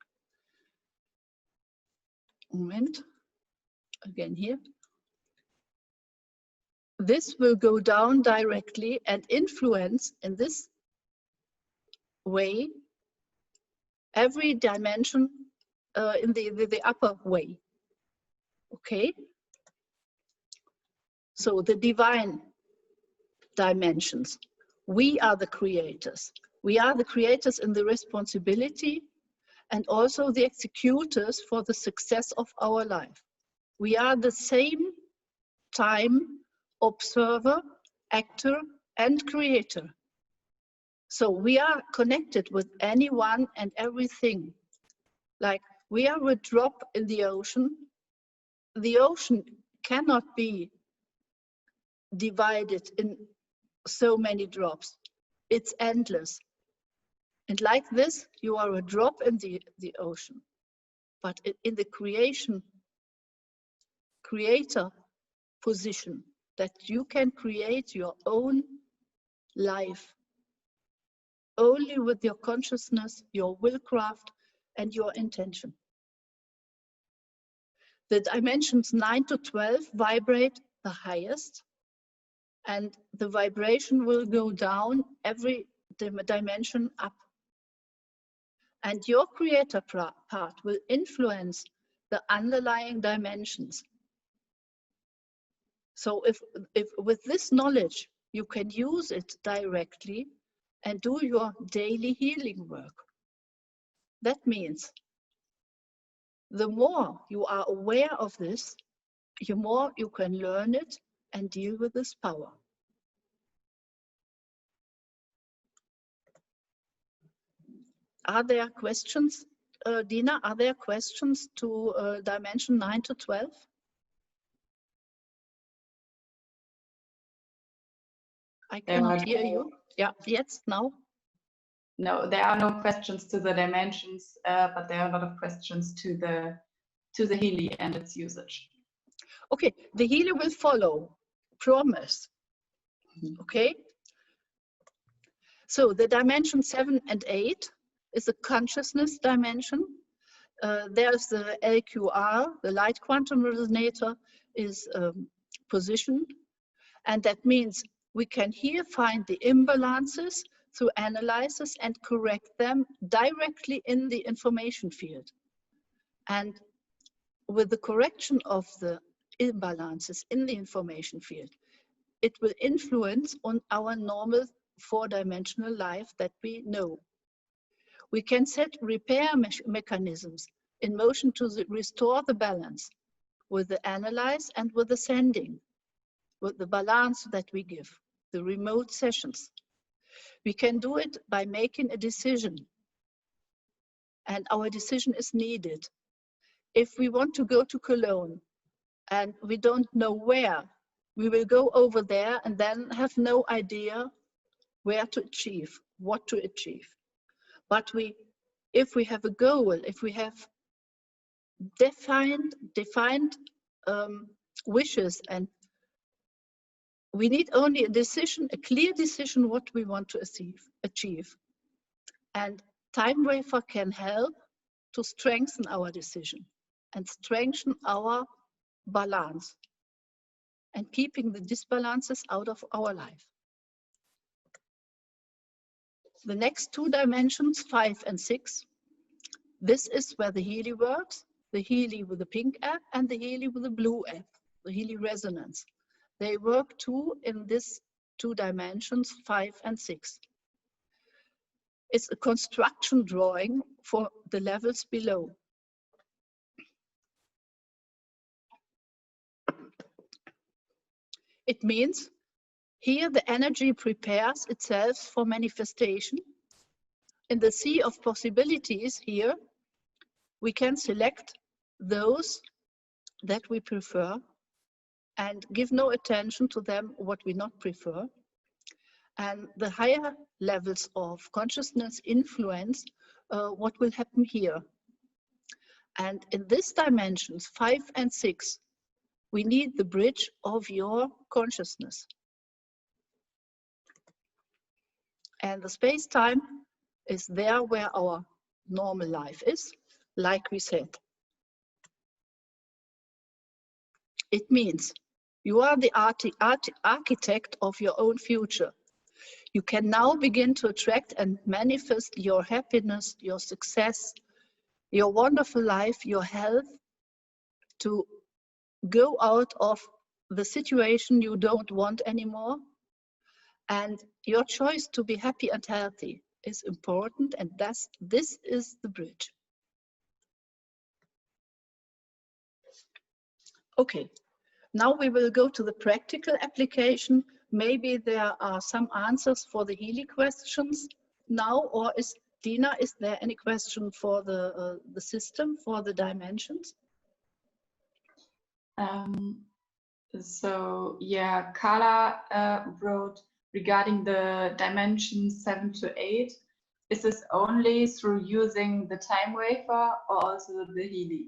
Moment, again here. This will go down directly and influence in this way every dimension in the upper way. Okay? So the divine dimensions. We are the creators. We are the creators in the responsibility and also the executors for the success of our life. We are the same time observer, actor, and creator. So we are connected with anyone and everything. Like we are a drop in the ocean. The ocean cannot be divided in so many drops. It's endless. And like this, you are a drop in the ocean. But in the creator position, that you can create your own life only with your consciousness, your willcraft, and your intention. The dimensions 9 to 12 vibrate the highest, and the vibration will go down every dimension up. And your creator part will influence the underlying dimensions. So if with this knowledge, you can use it directly and do your daily healing work. That means the more you are aware of this, the more you can learn it and deal with this power. Are there questions, Dina? Are there questions to dimension 9 to 12? I cannot hear you. Yeah, yes, now. No, there are no questions to the dimensions, but there are a lot of questions to the Healy and its usage. Okay, the Healy will follow. Promise. Okay. So the dimension 7 and 8 is a consciousness dimension. There's the LQR, the light quantum resonator, is positioned, and that means we can here find the imbalances through analysis and correct them directly in the information field. And with the correction of the imbalances in the information field, it will influence on our normal four-dimensional life that we know. We can set repair mechanisms in motion to restore the balance with the analyze and with the sending, with the balance that we give, the remote sessions. We can do it by making a decision, and our decision is needed. If we want to go to Cologne and we don't know where, we will go over there and then have no idea where to achieve, what to achieve. But if we have a goal, if we have defined wishes, and we need only a decision, a clear decision what we want to achieve. And Time Wafer can help to strengthen our decision and strengthen our balance and keeping the disbalances out of our life. The next two dimensions, 5 and 6, this is where the Healy works, the Healy with the pink app and the Healy with the blue app, the Healy resonance. They work too in this two dimensions, 5 and 6. is a construction drawing for the levels below. It means here the energy prepares itself for manifestation. In the sea of possibilities here, we can select those that we prefer and give no attention to them what we not prefer. And the higher levels of consciousness influence what will happen here. And in these dimensions, 5 and 6, we need the bridge of your consciousness. And the space-time is there where our normal life is, like we said. It means you are the architect of your own future. You can now begin to attract and manifest your happiness, your success, your wonderful life, your health, to go out of the situation you don't want anymore. And your choice to be happy and healthy is important, and this is the bridge. Okay, now we will go to the practical application. Maybe there are some answers for the Healy questions now, or is Dina, is there any question for the system, for the dimensions? So yeah, Carla wrote regarding the dimensions 7 to 8. Is this only through using the time wafer or also the Healy?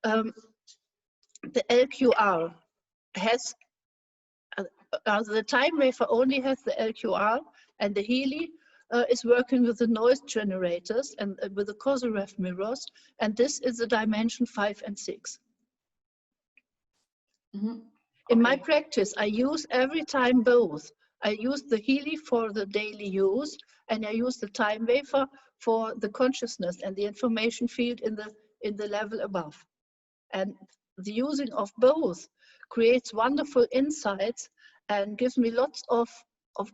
The LQR has, the time wafer only has the LQR, and the Healy is working with the noise generators and with the Kozyrev mirrors, and this is the dimension 5 and 6. Mm-hmm. Okay. In my practice, I use every time both. I use the Healy for the daily use, and I use the time wafer for the consciousness and the information field in the level above. And the using of both creates wonderful insights and gives me lots of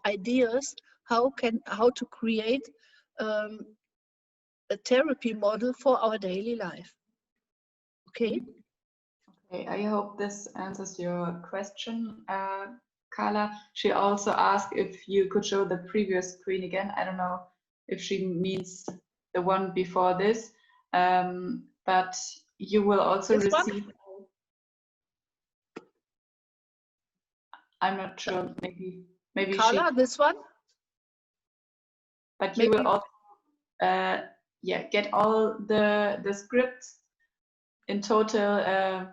ideas how to create a therapy model for our daily life. Okay. Okay, I hope this answers your question, Carla. She also asked if you could show the previous screen again. I don't know if she means the one before this, but you will also this receive. One? I'm not sure. Maybe Carla, she. this one. But Maybe. you will also, get all the scripts in total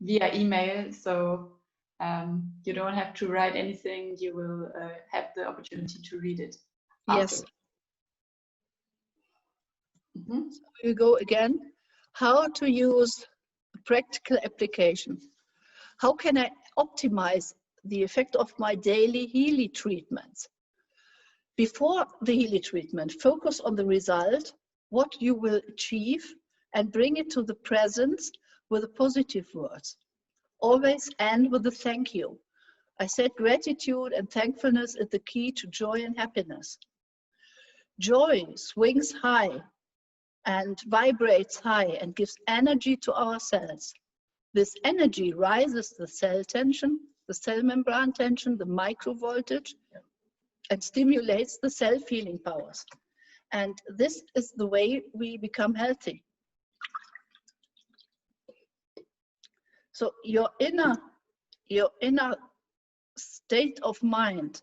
via email, so you don't have to write anything. You will have the opportunity to read it. Yes. Mm-hmm. So we go again. How to use practical application. How can I optimize the effect of my daily Healy treatments? Before the Healy treatment, focus on the result, what you will achieve, and bring it to the present with the positive words. Always end with a thank you. I said gratitude and thankfulness is the key to joy and happiness. Joy swings high and vibrates high and gives energy to our cells. This energy rises the cell tension, the cell membrane tension, the microvoltage, and stimulates the self-healing powers. And this is the way we become healthy. So your inner state of mind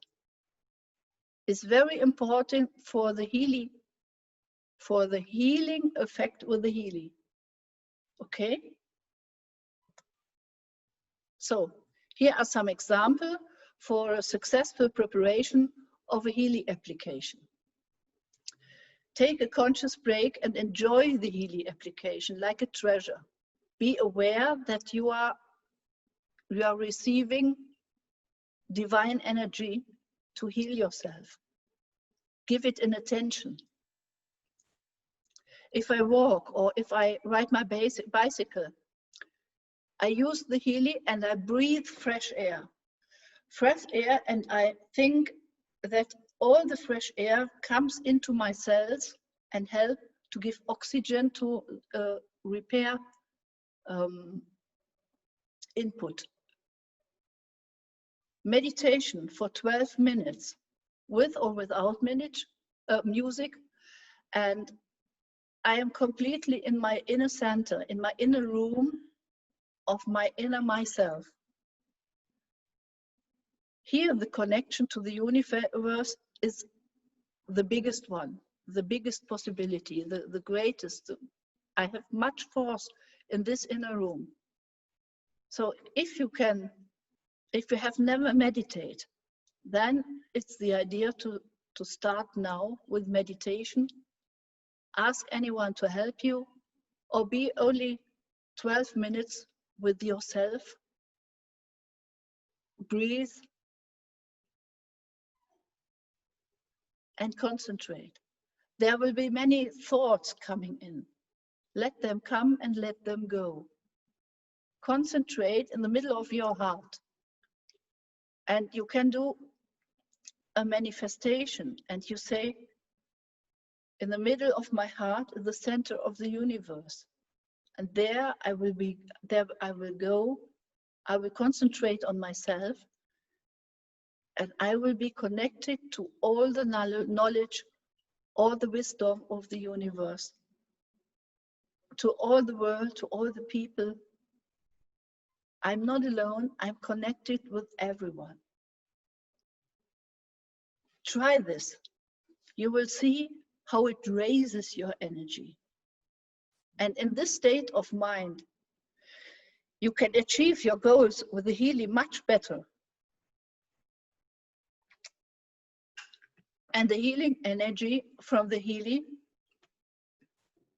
is very important for the healing effect with the Healy. Okay? So here are some examples for a successful preparation of a Healy application. Take a conscious break and enjoy the Healy application like a treasure. Be aware that you are receiving divine energy to heal yourself. Give it an attention. If I walk or if I ride my bicycle, I use the Healy and I breathe fresh air. Fresh air, and I think that all the fresh air comes into my cells and help to give oxygen to repair input. Meditation for 12 minutes with or without music, and I am completely in my inner center, in my inner room of my inner myself. Here the connection to the universe is the biggest one, the biggest possibility, the greatest. I have much force in this inner room. So if you have never meditated, then it's the idea to start now with meditation. Ask anyone to help you, or be only 12 minutes with yourself. Breathe and concentrate. There will be many thoughts coming in. Let them come and let them go. Concentrate in the middle of your heart. And you can do a manifestation, and you say, in the middle of my heart, in the center of the universe. And there I will be, there I will go, I will concentrate on myself, and I will be connected to all the knowledge, all the wisdom of the universe, to all the world, to all the people. I'm not alone, I'm connected with everyone. Try this. You will see how it raises your energy. And in this state of mind, you can achieve your goals with the Healy much better. And the healing energy from the Healy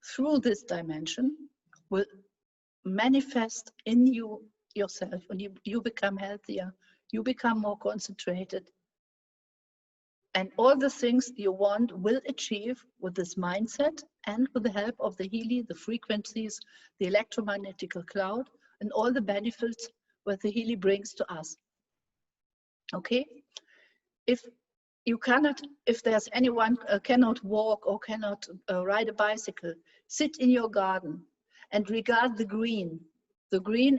through this dimension will manifest in you yourself, and you become healthier, you become more concentrated. And all the things you want will achieve with this mindset and with the help of the Healy, the frequencies, the electromagnetic cloud, and all the benefits that the Healy brings to us. Okay? If there's anyone cannot walk or cannot ride a bicycle, sit in your garden and regard the green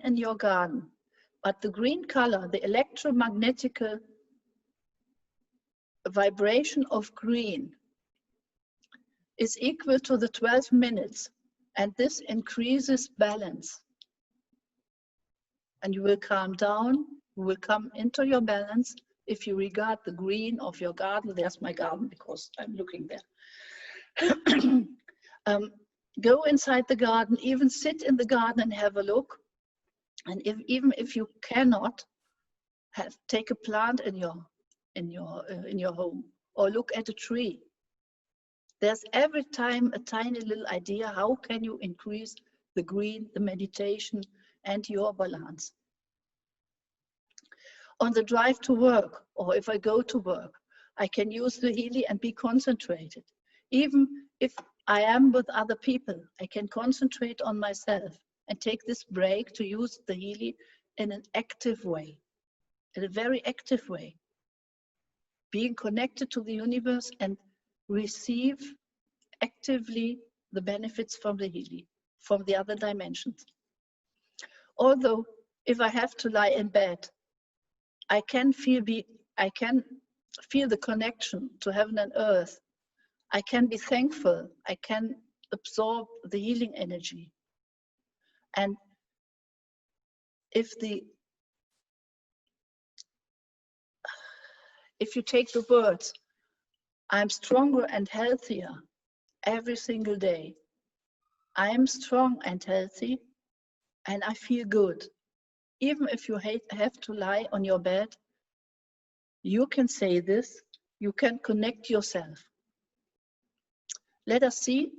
in your garden. But the green color, the electromagnetic vibration of green is equal to the 12 minutes, and this increases balance. And you will calm down, you will come into your balance if you regard the green of your garden. There's my garden because I'm looking there. Go inside the garden, even sit in the garden and have a look. And even if you cannot, take a plant in your home, or look at a tree. There's every time a tiny little idea, how can you increase the green, the meditation, and your balance. On the drive to work, or if I go to work, I can use the Healy and be concentrated. Even if I am with other people, I can concentrate on myself and take this break to use the Healy in an active way, in a very active way. Being connected to the universe and receive actively the benefits from the Healy, from the other dimensions. Although, if I have to lie in bed, I can feel the connection to heaven and earth. I can be thankful. I can absorb the healing energy. And if you take the words, I'm stronger and healthier every single day. I am strong and healthy, and I feel good. Even if you have to lie on your bed, you can say this, you can connect yourself. Let us see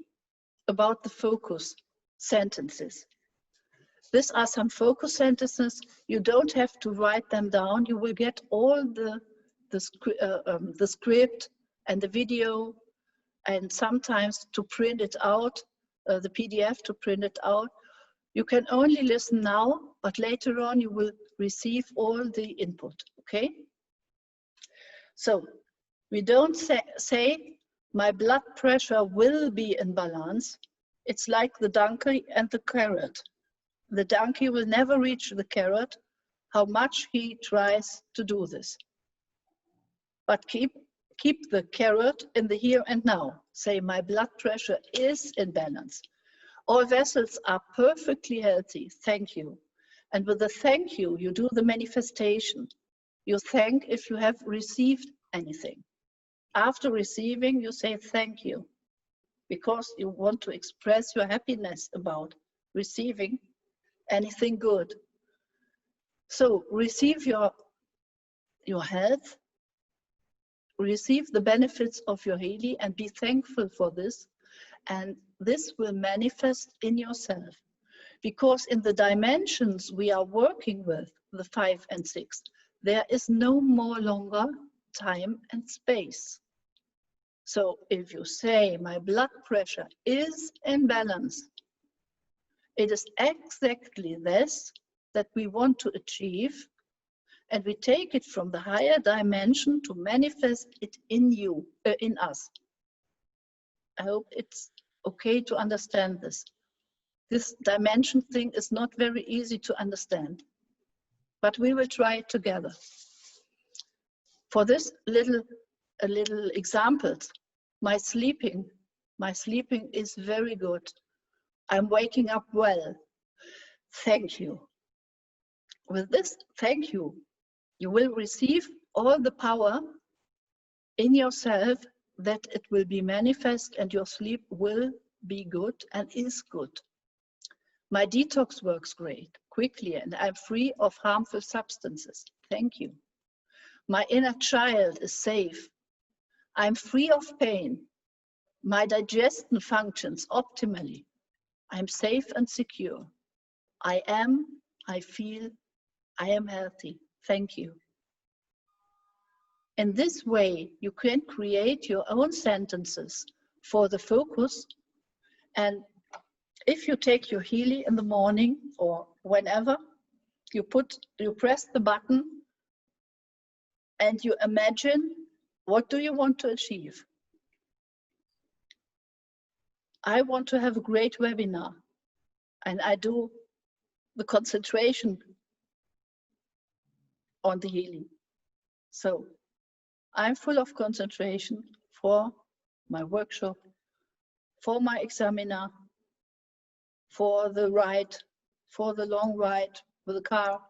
about the focus sentences. These are some focus sentences. You don't have to write them down. You will get all the script and the video, and sometimes to print it out, the PDF to print it out. You can only listen now, but later on you will receive all the input, okay? So, We don't say my blood pressure will be in balance. It's like the donkey and the carrot. The donkey will never reach the carrot, how much he tries to do this. But keep the carrot in the here and now. Say my blood pressure is in balance. All vessels are perfectly healthy. Thank you. And with the thank you, you do the manifestation. You thank if you have received anything. After receiving, you say thank you, because you want to express your happiness about receiving anything good. So receive your health, receive the benefits of your Healy, and be thankful for this. And this will manifest in yourself. Because in the dimensions we are working with, the 5 and 6, there is no more longer time and space. So if you say my blood pressure is in balance, it is exactly this that we want to achieve, and we take it from the higher dimension to manifest it in you, in us. I hope it's okay to understand this. This dimension thing is not very easy to understand, but we will try it together. For this little examples, my sleeping is very good. I'm waking up well. Thank you. With this thank you, you will receive all the power in yourself that it will be manifest, and your sleep will be good and is good. My detox works great, quickly, and I'm free of harmful substances. Thank you. My inner child is safe. I'm free of pain. My digestion functions optimally. I'm safe and secure. I feel, I am healthy. Thank you. In this way, you can create your own sentences for the focus. And if you take your Healy in the morning or whenever, you press the button and you imagine, what do you want to achieve? I want to have a great webinar, and I do the concentration on the Healy. So I'm full of concentration for my workshop, for my examiner, for the ride, for the long ride with the car.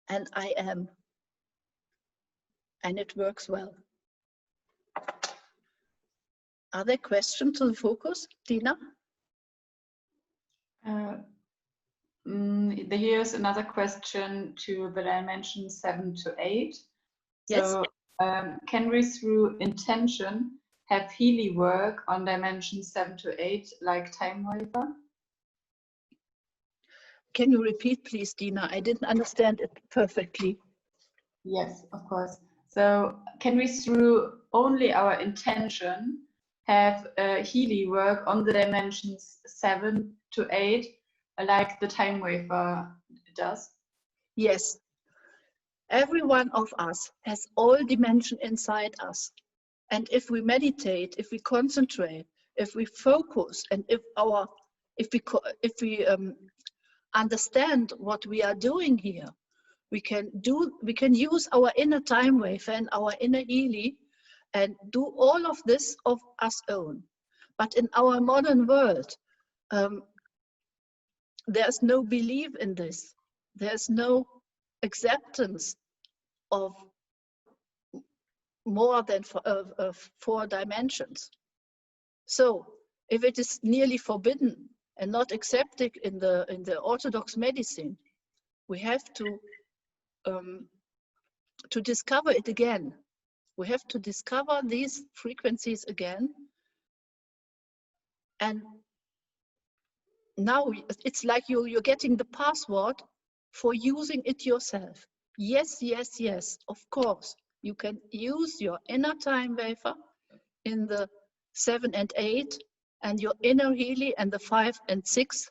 And I am. And it works well. Are there questions to the focus, Dina? Here's another question to the dimension 7 to 8. Yes. So can we, through intention, have Healy work on dimension 7 to 8, like time waver? Can you repeat, please, Dina? I didn't understand it perfectly. Yes, of course. So can we, through only our intention, have Healy work on the dimensions 7 to 8, like the time waver does? Yes. Every one of us has all dimension inside us. And if we meditate, if we concentrate, if we focus, and if we understand what we are doing here, we can use our inner time wave and our inner Healy and do all of this of us own. But in our modern world, there's no belief in this. There's no acceptance of more than 4 dimensions. So if it is nearly forbidden and not accepted in the Orthodox medicine, we have to discover it again. We have to discover these frequencies again. And now it's like you're getting the password for using it yourself. Yes, yes, yes, of course. You can use your inner time waver in the 7 and 8 and your inner Healy and the 5 and 6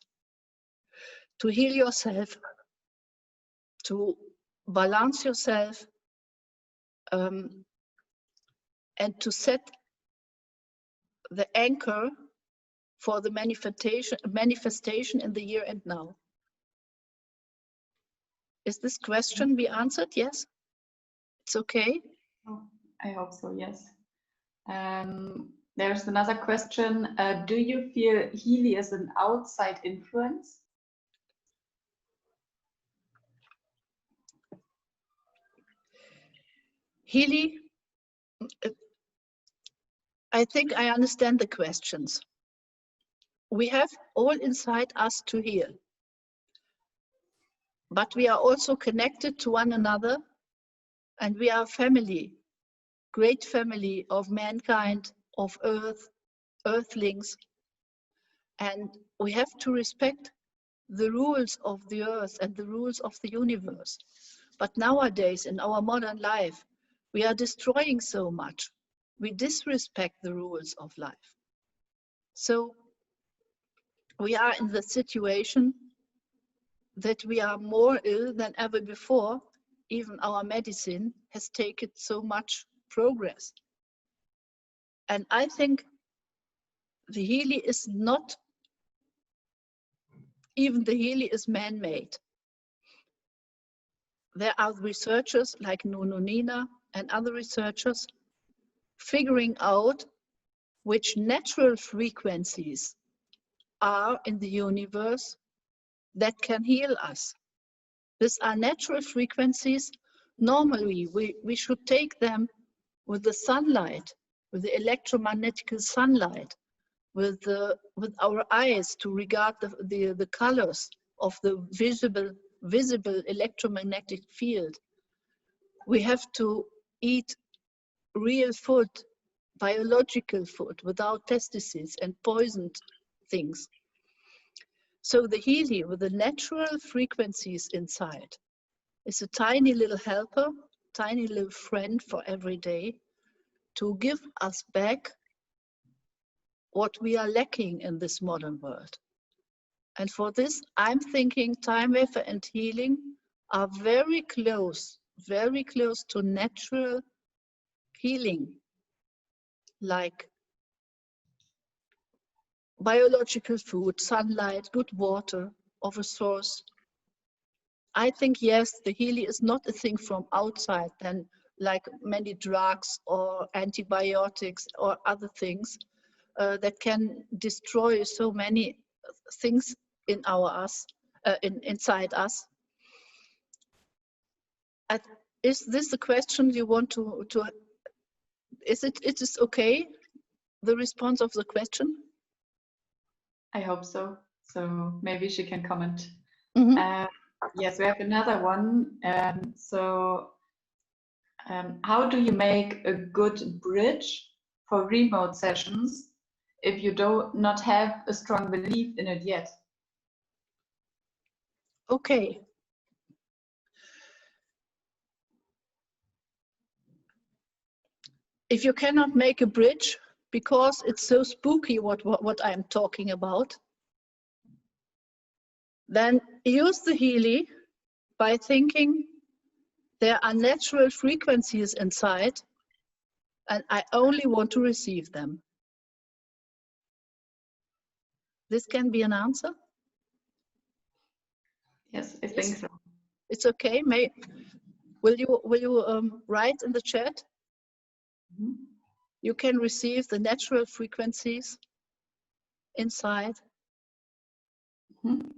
to heal yourself, to balance yourself, and to set the anchor for the manifestation in the here and now. Is this question be answered? Yes? It's okay? Oh, I hope so, yes. There's another question. Do you feel Healy is an outside influence? Healy, I think I understand the questions. We have all inside us to heal. But we are also connected to one another, and we are a family, great family of mankind, of earthlings. And we have to respect the rules of the earth and the rules of the universe. But nowadays, in our modern life, we are destroying so much. We disrespect the rules of life. So we are in the situation that we are more ill than ever before. Even our medicine has taken so much progress. And I think the Healy is not, even the Healy is man-made. There are researchers like Nuno Nina and other researchers figuring out which natural frequencies are in the universe that can heal us. These are natural frequencies. Normally, we should take them with the sunlight, with the electromagnetic sunlight, with our eyes to regard the colors of the visible electromagnetic field. We have to eat real food, biological food, without pesticides and poisoned things. So the Healy, with the natural frequencies inside, is a tiny little helper, tiny little friend for every day to give us back what we are lacking in this modern world. And for this, I'm thinking time wafer and healing are very close to natural healing, like biological food, sunlight, good water of a source. I think, yes, the Healy is not a thing from outside, then like many drugs or antibiotics or other things that can destroy so many things in inside us. Is this the question you want to is it is okay, the response of the question? I hope so. So maybe she can comment. Mm-hmm. Yes, we have another one. How do you make a good bridge for remote sessions if you do not have a strong belief in it yet? Okay. If you cannot make a bridge because it's so spooky what I'm talking about, then use the Healy by thinking there are natural frequencies inside and I only want to receive them. This can be an answer? Yes, I think so. It's okay. Will you write in the chat? Mm-hmm. You can receive the natural frequencies inside. Mm-hmm.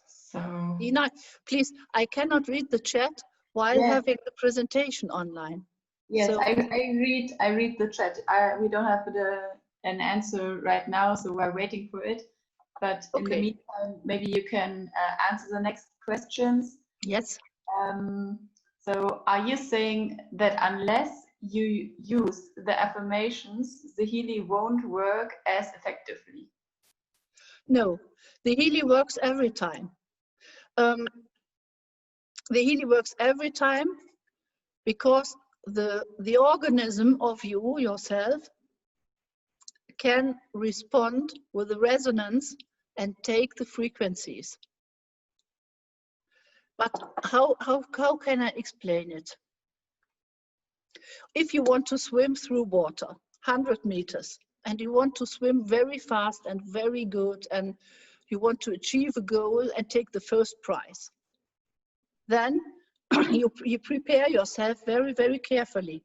So, Ina, please, I cannot read the chat while having the presentation online. Yes, so, I read the chat. We don't have an answer right now, so we're waiting for it. But in the meantime, maybe you can answer the next questions. Yes. So are you saying that unless you use the affirmations, the Healy won't work as effectively? No, the Healy works every time. The Healy works every time because the organism of yourself can respond with the resonance and take the frequencies. But how can I explain it? If you want to swim through water, 100 meters, and you want to swim very fast and very good, and you want to achieve a goal and take the first prize, then you prepare yourself very, very carefully.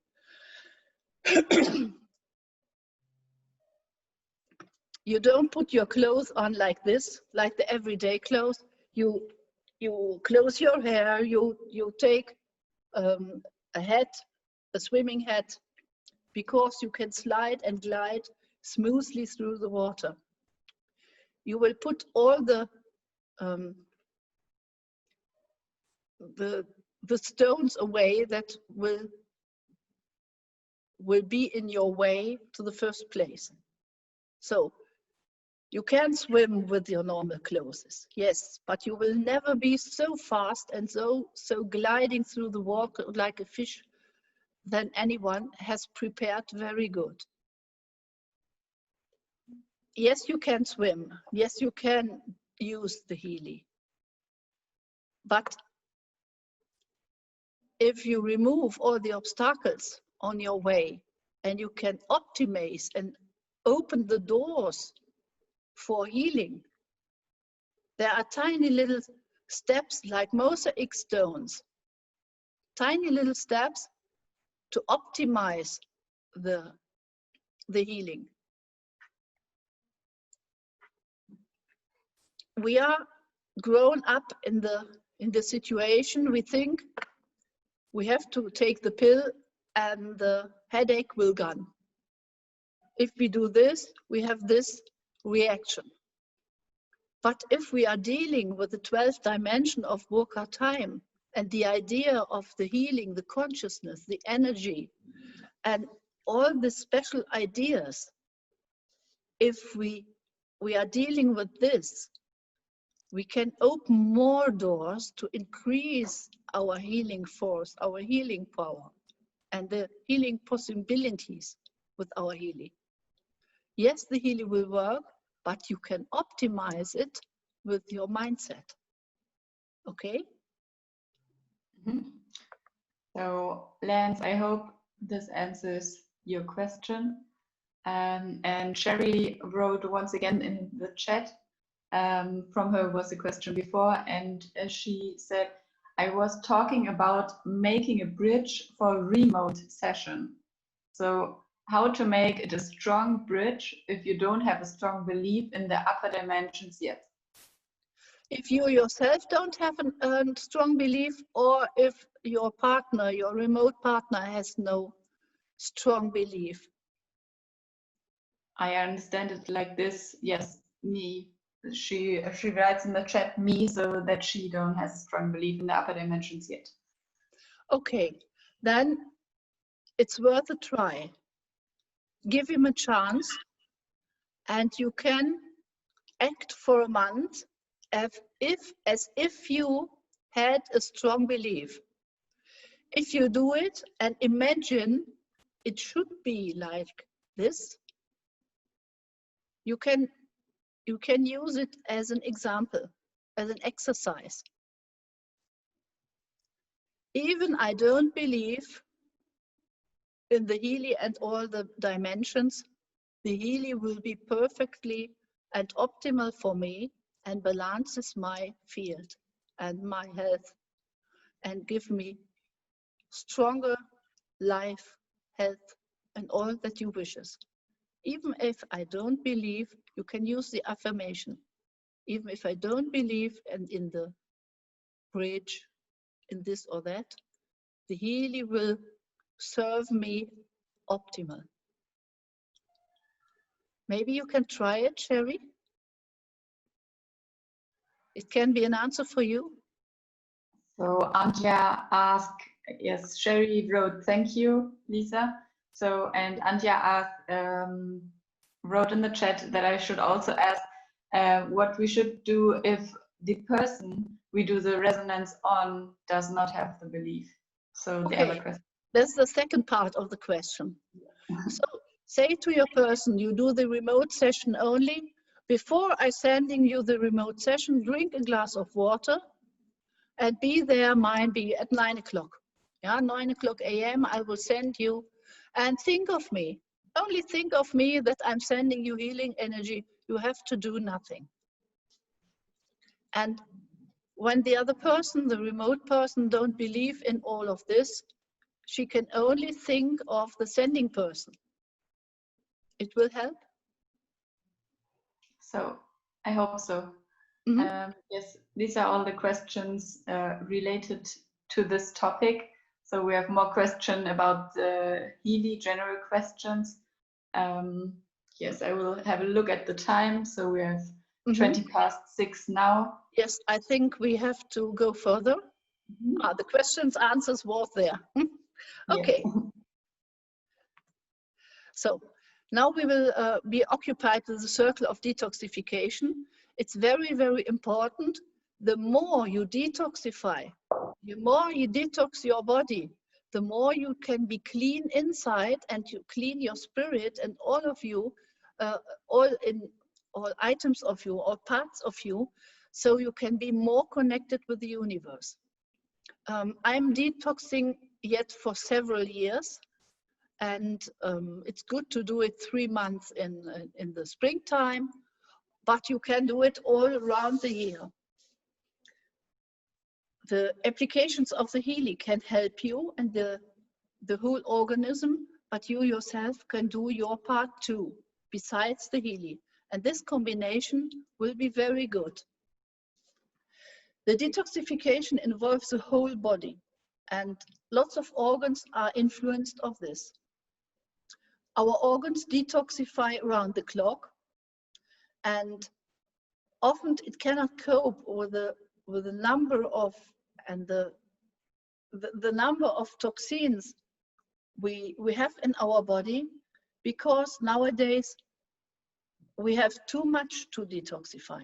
You don't put your clothes on like this, like the everyday clothes. You close your hair, you take a hat, a swimming hat, because you can slide and glide smoothly through the water. You will put all the stones away that will be in your way to the first place. So you can swim with your normal clothes, yes, but you will never be so fast and so gliding through the water like a fish than anyone has prepared very good. Yes, you can swim. Yes, you can use the Healy. But if you remove all the obstacles on your way and you can optimize and open the doors for healing, there are tiny little steps like Mosaik stones, tiny little steps to optimize the healing. We are grown up in the situation. We think we have to take the pill and the headache will gone. If we do this, we have this reaction. But if we are dealing with the 12th dimension of Burghard Heim and the idea of the healing, the consciousness, the energy, and all the special ideas, if we are dealing with this, we can open more doors to increase our healing force, our healing power, and the healing possibilities with our healing. Yes, the healing will work, but you can optimize it with your mindset. Okay? Mm-hmm. So, Lance, I hope this answers your question. And Sherry wrote once again in the chat, from her was a question before, and she said, I was talking about making a bridge for a remote session. So how to make it a strong bridge if you don't have a strong belief in the upper dimensions yet? If you yourself don't have a strong belief, or if your partner, your remote partner, has no strong belief. I understand it like this. Yes, me. She writes in the chat me, so that she don't has a strong belief in the upper dimensions yet. Okay, then it's worth a try. Give him a chance, and you can act for a month as if you had a strong belief. If you do it and imagine it should be like this, you can use it as an example, as an exercise. Even I don't believe in the Healy and all the dimensions, the Healy will be perfectly and optimal for me and balances my field and my health and give me stronger life, health, and all that you wishes. Even if I don't believe, you can use the affirmation. Even if I don't believe in the bridge, in this or that, the Healy will serve me optimal. Maybe you can try it, Sherry. It can be an answer for you. So Antja asked, yes, Sherry wrote, thank you, Lisa. So, and Antja asked, wrote in the chat that I should also ask what we should do if the person we do the resonance on does not have the belief. So Okay. the other question. That's the second part of the question. So say to your person, you do the remote session only. Before I sending you the remote session, drink a glass of water and be there, mind be at 9 o'clock. Yeah, 9 o'clock a.m. I will send you, and think of me. Only think of me that I'm sending you healing energy. You have to do nothing. And when the other person, the remote person, don't believe in all of this, she can only think of the sending person. It will help. So I hope so. Mm-hmm. Yes, these are all the questions related to this topic. So we have more questions about the Healy general questions. Yes, I will have a look at the time. So we have 6:20 now. Yes, I think we have to go further. The questions, answers was there. Okay. Yes. So now we will be occupied with the circle of detoxification. It's very, very important. The more you detoxify, the more you detox your body, the more you can be clean inside, and you clean your spirit, and all of you, all items of you, all parts of you, so you can be more connected with the universe. I'm detoxing yet for several years, and it's good to do it 3 months in the springtime, but you can do it all around the year. The applications of the Healy can help you and the whole organism, but you yourself can do your part too, besides the Healy. And this combination will be very good. The detoxification involves the whole body, and lots of organs are influenced of this. Our organs detoxify around the clock, and often it cannot cope with the number of and the number of toxins we have in our body, because nowadays we have too much to detoxify.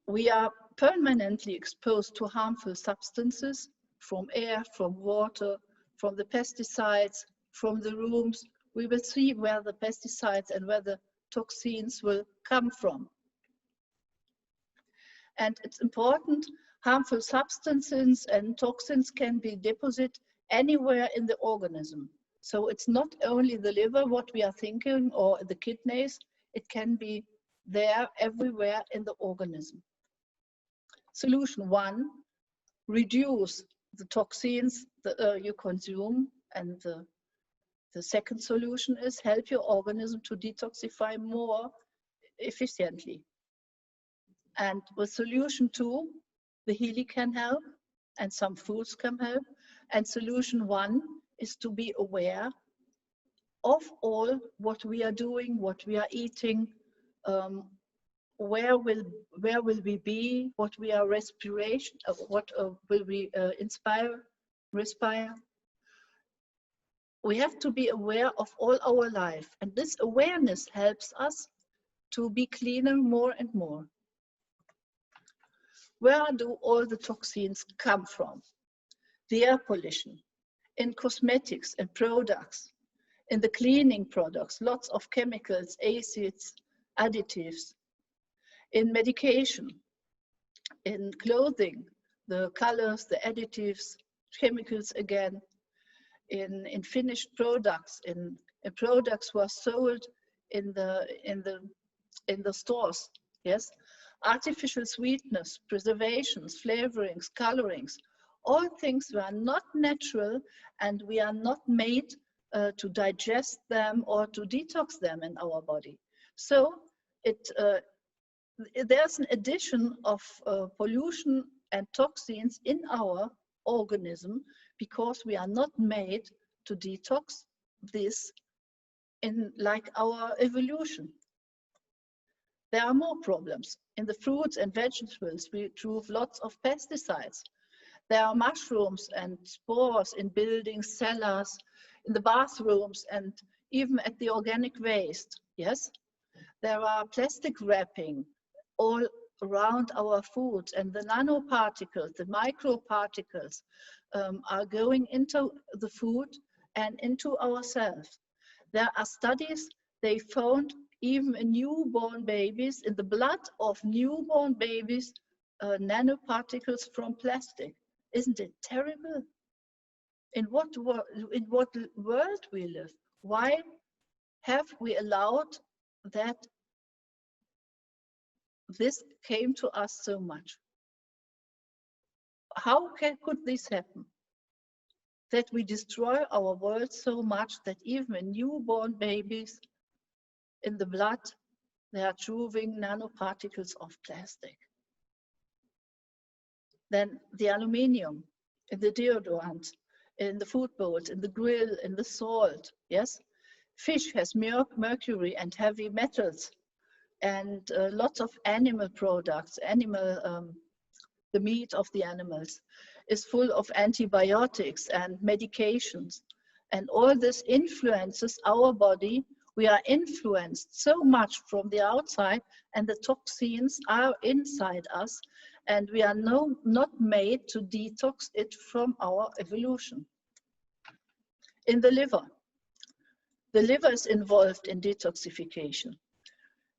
We are permanently exposed to harmful substances from air, from water, from the pesticides, from the rooms. We will see where the pesticides and where the toxins will come from. And it's important, harmful substances and toxins can be deposited anywhere in the organism. So it's not only the liver, what we are thinking, or the kidneys, it can be there everywhere in the organism. Solution 1, reduce the toxins that you consume, and the second solution is help your organism to detoxify more efficiently. And with solution 2, the Healy can help, and some foods can help. And solution 1 is to be aware of all what we are doing, what we are eating, where will we be, what we are respiration, what will we respire. We have to be aware of all our life, and this awareness helps us to be cleaner more and more. Where do all the toxins come from? The air pollution, in cosmetics and products, in the cleaning products, lots of chemicals, acids, additives, in medication, in clothing, the colors, the additives, chemicals again, in finished products, in products were sold in the stores, yes? Artificial sweetness, preservations, flavorings, colorings, all things were not natural, and we are not made to digest them or to detox them in our body. So there's an addition of pollution and toxins in our organism, because we are not made to detox this in like our evolution. There are more problems. In the fruits and vegetables, we drove lots of pesticides. There are mushrooms and spores in buildings, cellars, in the bathrooms, and even at the organic waste, yes? There are plastic wrapping all around our foods, and the nanoparticles, the microparticles are going into the food and into ourselves. There are studies, they found even in newborn babies, in the blood of newborn babies, nanoparticles from plastic. Isn't it terrible? In what world we live? Why have we allowed that this came to us so much? How could this happen? That we destroy our world so much that even in newborn babies, in the blood, they are chewing nanoparticles of plastic. Then the aluminium in the deodorant, in the food bowls, in the grill, in the salt, yes? Fish has mercury and heavy metals, and lots of animal products, the meat of the animals is full of antibiotics and medications. And all this influences our body. We are influenced so much from the outside, and the toxins are inside us, and we are not made to detox it from our evolution. In the liver is involved in detoxification.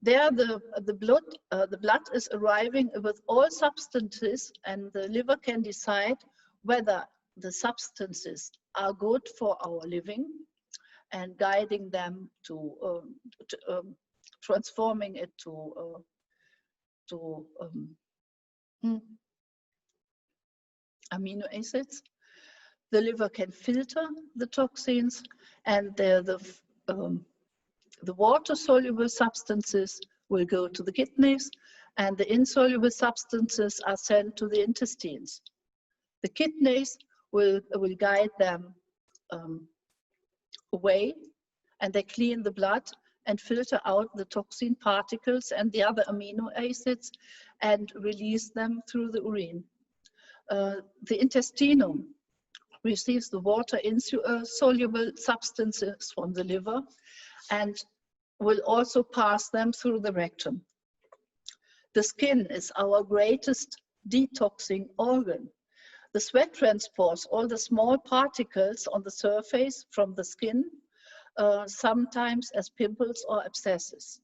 There the blood is arriving with all substances, and the liver can decide whether the substances are good for our living and guiding them to transforming it to amino acids. The liver can filter the toxins, and the water-soluble substances will go to the kidneys, and the insoluble substances are sent to the intestines. The kidneys will guide them away, and they clean the blood and filter out the toxin particles and the other amino acids and release them through the urine. The intestinum receives the water-insoluble substances from the liver and will also pass them through the rectum. The skin is our greatest detoxing organ. The sweat transports all the small particles on the surface from the skin, sometimes as pimples or abscesses.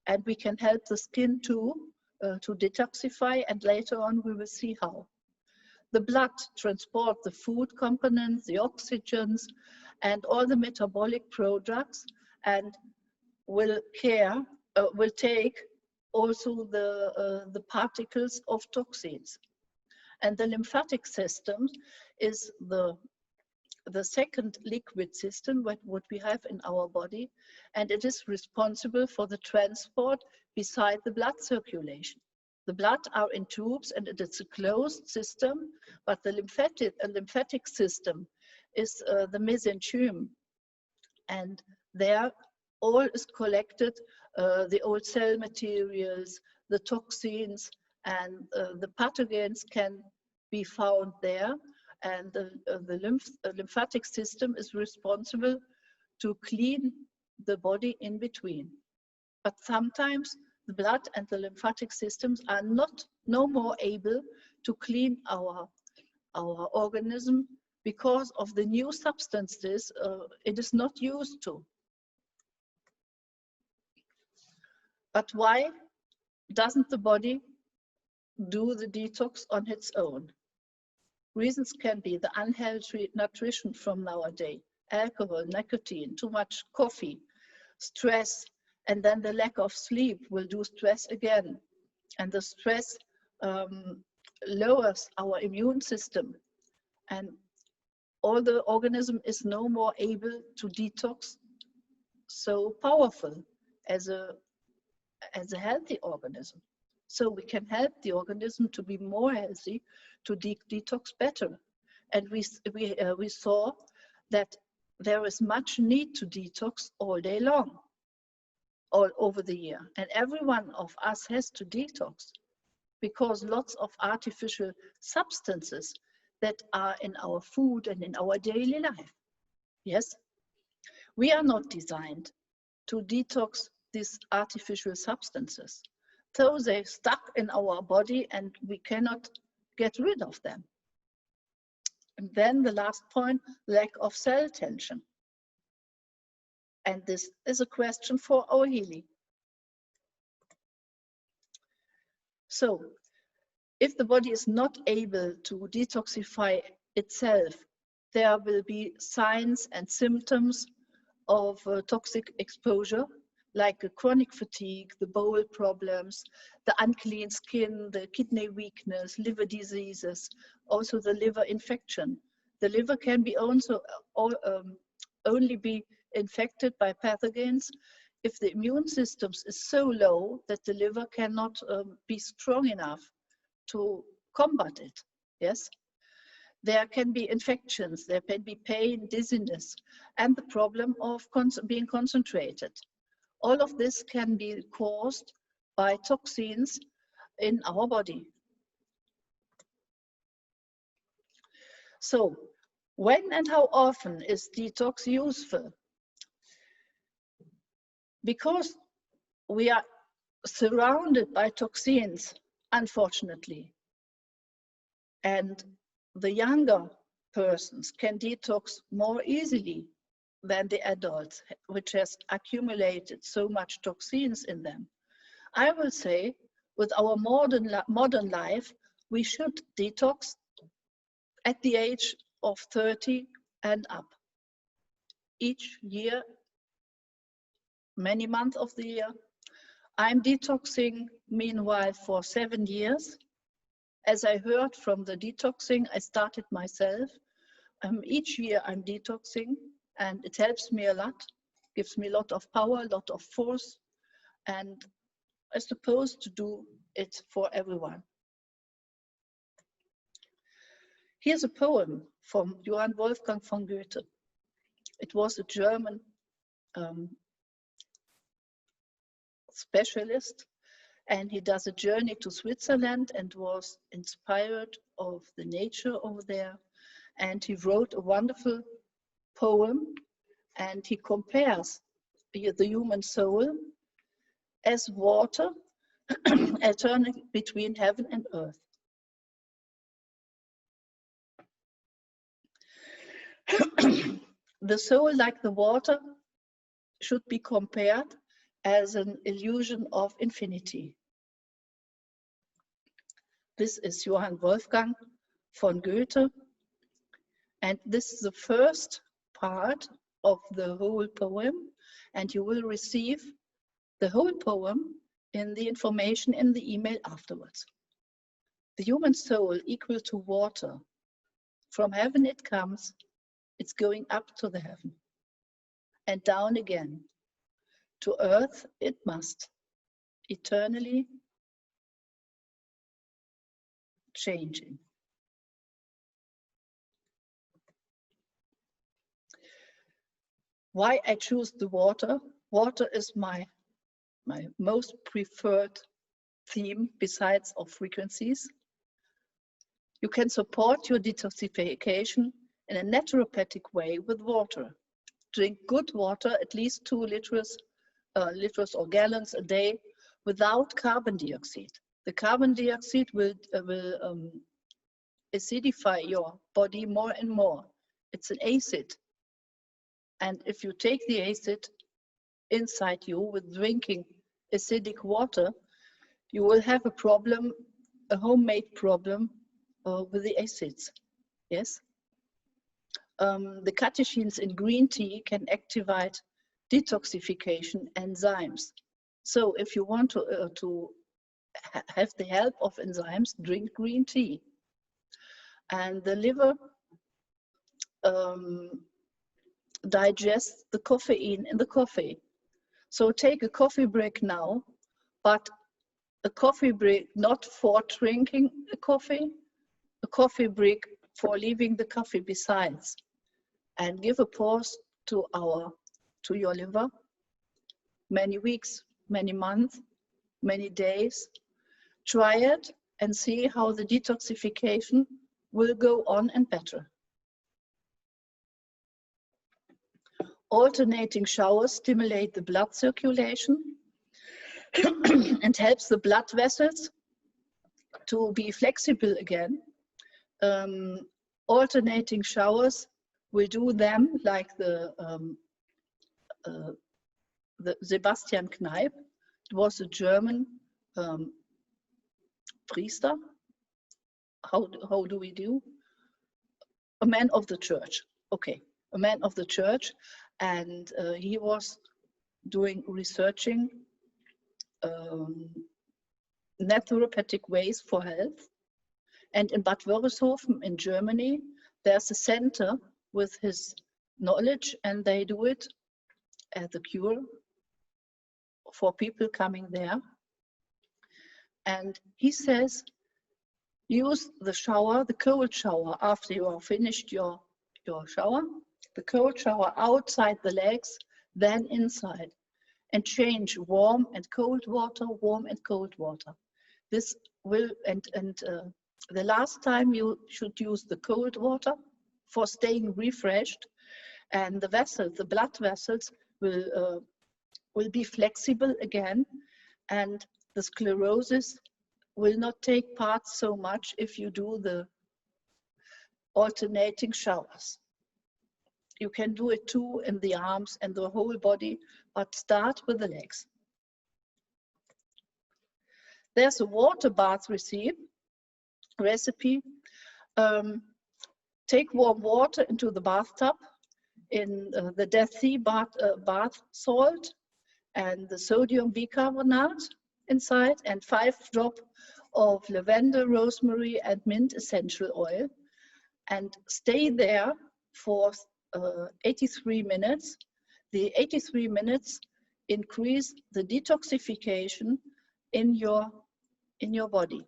And we can help the skin to detoxify, and later on we will see how. The blood transports the food components, the oxygens, and all the metabolic products, and will take also the particles of toxins. And the lymphatic system is the second liquid system what we have in our body, and it is responsible for the transport beside the blood circulation. The blood are in tubes, and it is a closed system, but the lymphatic system is the mesenchyme, and there all is collected, the old cell materials, the toxins, and the pathogens can be found there, and the lymphatic system is responsible to clean the body in between. But sometimes the blood and the lymphatic systems are no more able to clean our organism because of the new substances it is not used to. But why doesn't the body do the detox on its own? Reasons can be the unhealthy nutrition from nowadays, alcohol, nicotine, too much coffee, stress, and then the lack of sleep will do stress again. And the stress lowers our immune system, and all the organism is no more able to detox so powerful as a healthy organism. So we can help the organism to be more healthy, to detox better. And we saw that there is much need to detox all day long, all over the year. And every one of us has to detox because lots of artificial substances that are in our food and in our daily life. Yes, we are not designed to detox these artificial substances. So they're stuck in our body and we cannot get rid of them. And then the last point, lack of cell tension. And this is a question for our Healy. So If the body is not able to detoxify itself, there will be signs and symptoms of toxic exposure, like chronic fatigue, the bowel problems, the unclean skin, the kidney weakness, liver diseases, also the liver infection. The liver can be also only be infected by pathogens if the immune system is so low that the liver cannot be strong enough to combat it. Yes, there can be infections, there can be pain, dizziness, and the problem of being concentrated. All of this can be caused by toxins in our body. So, when and how often is detox useful? Because we are surrounded by toxins, unfortunately, and the younger persons can detox more easily than the adults, which has accumulated so much toxins in them. I will say, with our modern life, we should detox at the age of 30 and up. Each year, many months of the year. I'm detoxing, meanwhile, for 7 years. As I heard from the detoxing, I started myself. Each year I'm detoxing, and it helps me a lot, gives me a lot of power, a lot of force, and I'm supposed to do it for everyone. Here's a poem from Johann Wolfgang von Goethe. It was a German specialist, and he does a journey to Switzerland and was inspired of the nature over there. And he wrote a wonderful poem, and he compares the human soul as water alternating between heaven and earth. The soul, like the water, should be compared as an illusion of infinity. This is Johann Wolfgang von Goethe, and this is the first part of the whole poem, and you will receive the whole poem in the information in the email afterwards. The human soul equal to water. From heaven it comes, it's going up to the heaven and down again. To earth it must, eternally changing. Why I choose the water? Water is my most preferred theme besides of frequencies. You can support your detoxification in a naturopathic way with water. Drink good water, at least 2 liters or gallons a day, without carbon dioxide. The carbon dioxide will acidify your body more and more. It's an acid. And if you take the acid inside you with drinking acidic water, you will have a problem, a homemade problem with the acids. Yes. The catechins in green tea can activate detoxification enzymes. So if you want to have the help of enzymes, drink green tea. And the liver digests the caffeine in the coffee. So take a coffee break now, but a coffee break not for drinking a coffee break for leaving the coffee besides. And give a pause to your liver. Many weeks, many months, many days. Try it and see how the detoxification will go on and better. Alternating showers stimulate the blood circulation and helps the blood vessels to be flexible again. Alternating showers will do them like the Sebastian Kneipp. It was a German priester how do we do? A man of the church. Okay, a man of the church, and he was doing researching naturopathic ways for health. And in Bad Wörishofen in Germany, there's a center with his knowledge, and they do it as a cure for people coming there. And he says, use the shower, the cold shower, after you have finished your shower, the cold shower outside the legs, then inside, and change warm and cold water, warm and cold water. This will, the last time you should use the cold water for staying refreshed, and the vessels, the blood vessels will be flexible again, and the sclerosis will not take part so much if you do the alternating showers. You can do it too in the arms and the whole body, but start with the legs. There's a water bath recipe. Take warm water into the bathtub in the Dead Sea bath salt and the sodium bicarbonate inside, and 5 drops of lavender, rosemary, and mint essential oil, and stay there for 83 minutes. The 83 minutes increase the detoxification in your body.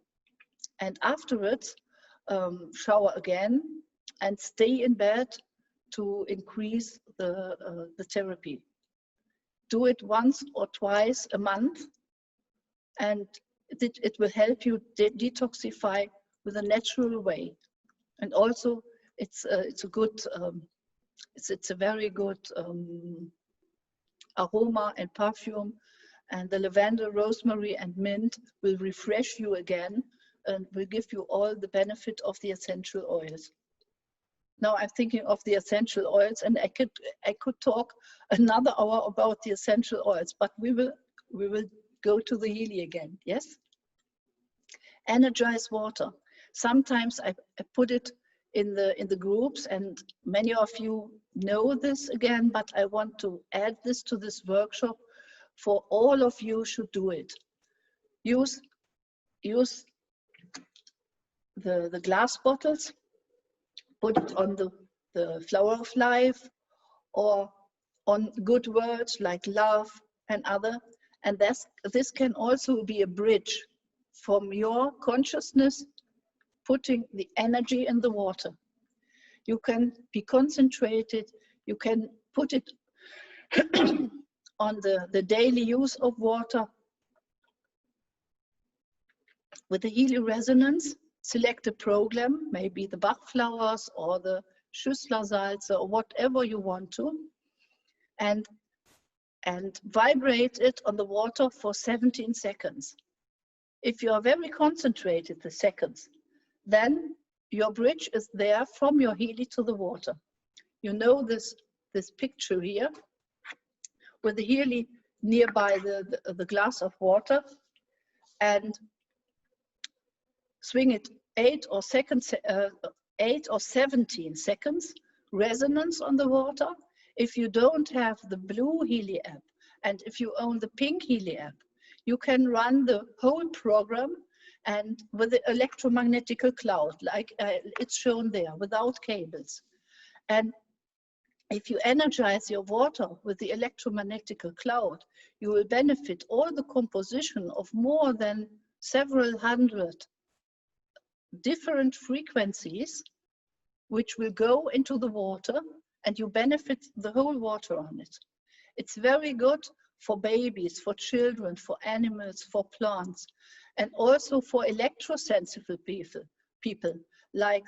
And afterwards, shower again and stay in bed to increase the therapy. Do it once or twice a month, and it will help you detoxify with a natural way. And also, it's a good, it's a very good aroma and perfume, and the lavender, rosemary, and mint will refresh you again and will give you all the benefit of the essential oils. Now I'm thinking of the essential oils, and I could talk another hour about the essential oils, but we will go to the Healy again. Yes. Energized water. Sometimes I put it in the groups, and many of you know this again, but I want to add this to this workshop. For all of you should do it. Use the glass bottles, put it on the flower of life, or on good words like love and other. And this can also be a bridge from your consciousness, putting the energy in the water. You can be concentrated, you can put it on the daily use of water. With the Healy resonance, select a program, maybe the Bach flowers or the Schüsslersalze or whatever you want to, and vibrate it on the water for 17 seconds. If you are very concentrated, the seconds, then your bridge is there from your Healy to the water. You know this picture here with the Healy nearby the glass of water, and swing it 8 or 17 seconds, resonance on the water. If you don't have the blue Healy app, and if you own the pink Healy app, you can run the whole program and with the electromagnetic cloud, like it's shown there, without cables. And if you energize your water with the electromagnetic cloud, you will benefit all the composition of more than several hundred different frequencies, which will go into the water, and you benefit the whole water on it. It's very good for babies, for children, for animals, for plants, and also for electrosensitive people like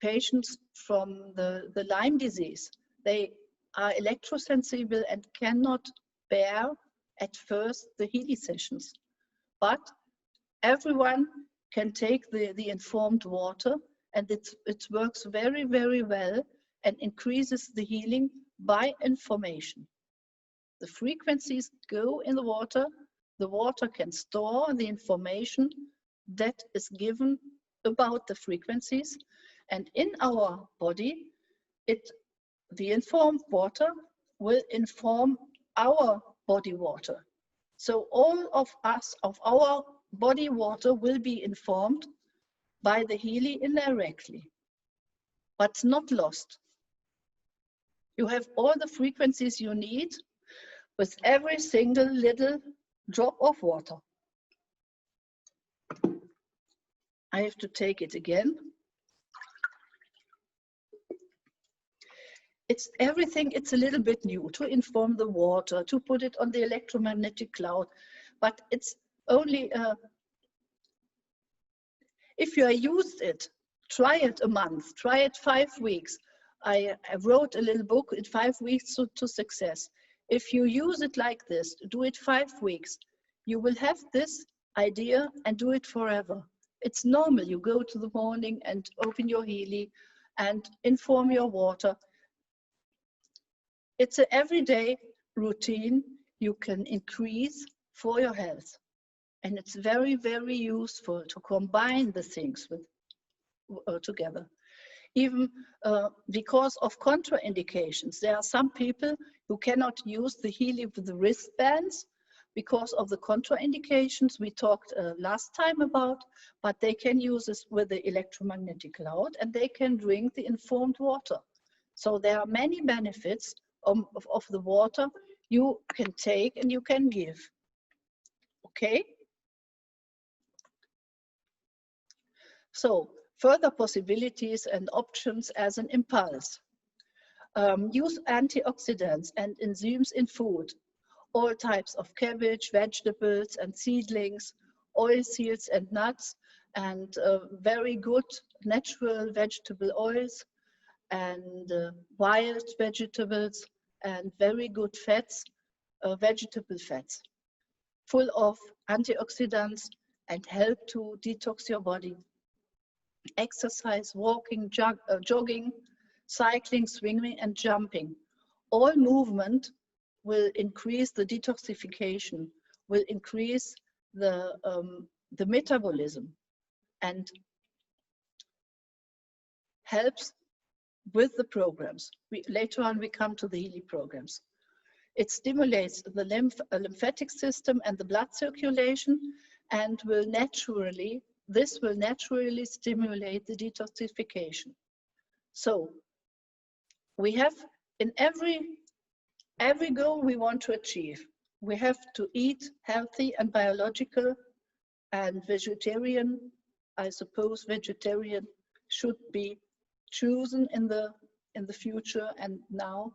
patients from the Lyme disease. They are electrosensitive and cannot bear at first the Healy sessions. But everyone can take the informed water, and it works very, very well and increases the healing by information. The frequencies go in the water can store the information that is given about the frequencies, and in our body, the informed water will inform our body water. So all of us, of our body water, will be informed by the Healy indirectly, but not lost. You have all the frequencies you need with every single little drop of water. I have to take it again. It's everything, it's a little bit new to inform the water, to put it on the electromagnetic cloud, but it's only, if you used it, try it a month, try it 5 weeks. I wrote a little book in 5 weeks to success. If you use it like this, do it 5 weeks, you will have this idea and do it forever. It's normal. You go to the morning and open your Healy and inform your water. It's an everyday routine you can increase for your health. And it's very, very useful to combine the things together. Even because of contraindications. There are some people who cannot use the Healy with the wristbands because of the contraindications we talked last time about, but they can use this with the electromagnetic cloud and they can drink the informed water. So there are many benefits of the water you can take and you can give. Okay? So further possibilities and options as an impulse. Use antioxidants and enzymes in food. All types of cabbage, vegetables and seedlings, oilseeds and nuts, and very good natural vegetable oils, and wild vegetables, and very good fats, vegetable fats, full of antioxidants and help to detox your body. Exercise, walking, jogging, cycling, swimming and jumping. All movement will increase the detoxification, will increase the metabolism and helps with the programs. Later on we come to the Healy programs. It stimulates the lymphatic system and the blood circulation and this will naturally stimulate the detoxification. So we have in every goal we want to achieve, we have to eat healthy and biological and vegetarian. I suppose vegetarian should be chosen in the future, and now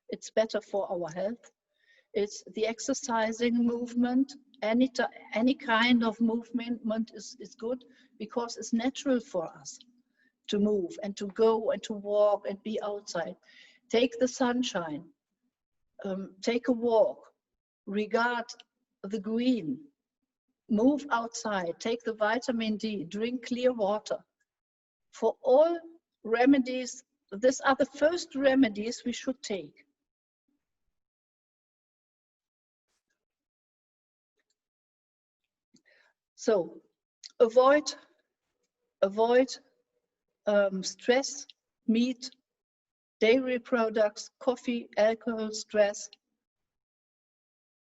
it's better for our health. It's the exercising movement. Any kind of movement is good because it's natural for us to move and to go and to walk and be outside. Take the sunshine, take a walk, regard the green, move outside, take the vitamin D, drink clear water. For all remedies, these are the first remedies we should take. So avoid stress, meat, dairy products, coffee, alcohol, stress.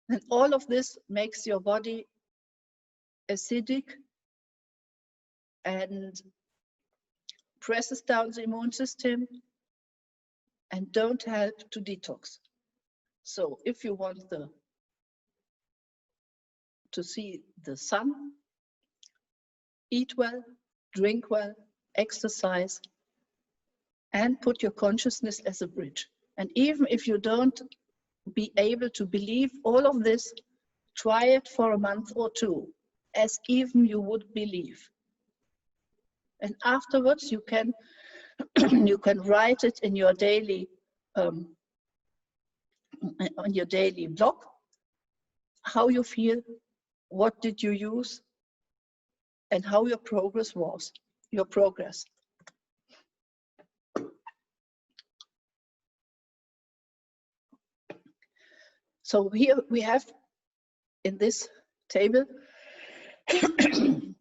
And all of this makes your body acidic and presses down the immune system and don't help to detox. So if you want to see the sun, eat well, drink well, exercise, and put your consciousness as a bridge. And even if you don't be able to believe all of this, try it for a month or two, as even you would believe. And afterwards you can you can write it in your daily on your daily blog, how you feel, what did you use, and how your progress was, your progress. So here we have in this table,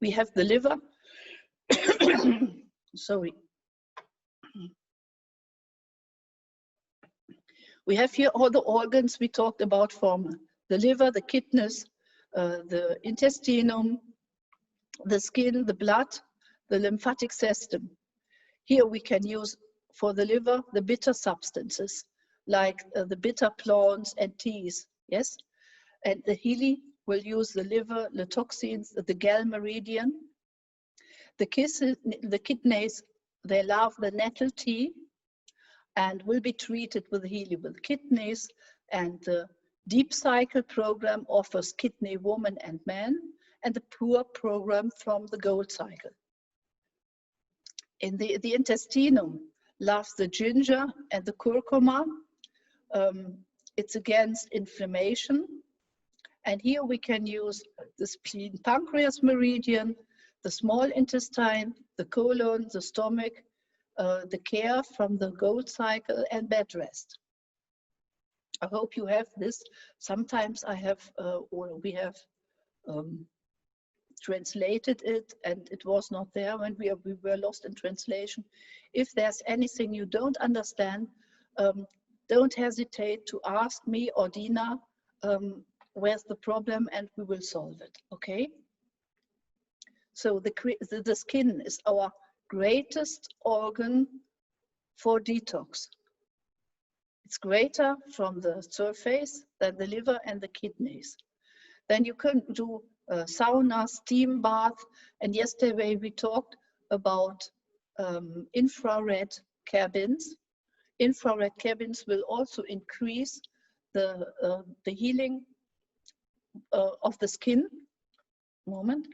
we have the liver, Sorry. We have here all the organs we talked about, from the liver, the kidneys, the intestinum, the skin, the blood, the lymphatic system. Here we can use for the liver the bitter substances like the bitter plants and teas, yes? And the Healy will use the liver, the toxins, the gall meridian. The kidneys, they love the nettle tea and will be treated with Healy with kidneys. And the Deep Cycle program offers kidney woman and man, and the Pure program from the Gold Cycle. In the intestinum loves the ginger and the curcuma. It's against inflammation. And here we can use the spleen pancreas meridian, the small intestine, the colon, the stomach, the care from the Gold Cycle, and bed rest. I hope you have this. Sometimes I have, or we have translated it and it was not there when we were lost in translation. If there's anything you don't understand, don't hesitate to ask me or Dina where's the problem, and we will solve it, okay? So the skin is our greatest organ for detox. It's greater from the surface than the liver and the kidneys. Then you can do sauna, steam bath, and yesterday we talked about infrared cabins. Infrared cabins will also increase the healing of the skin. Moment.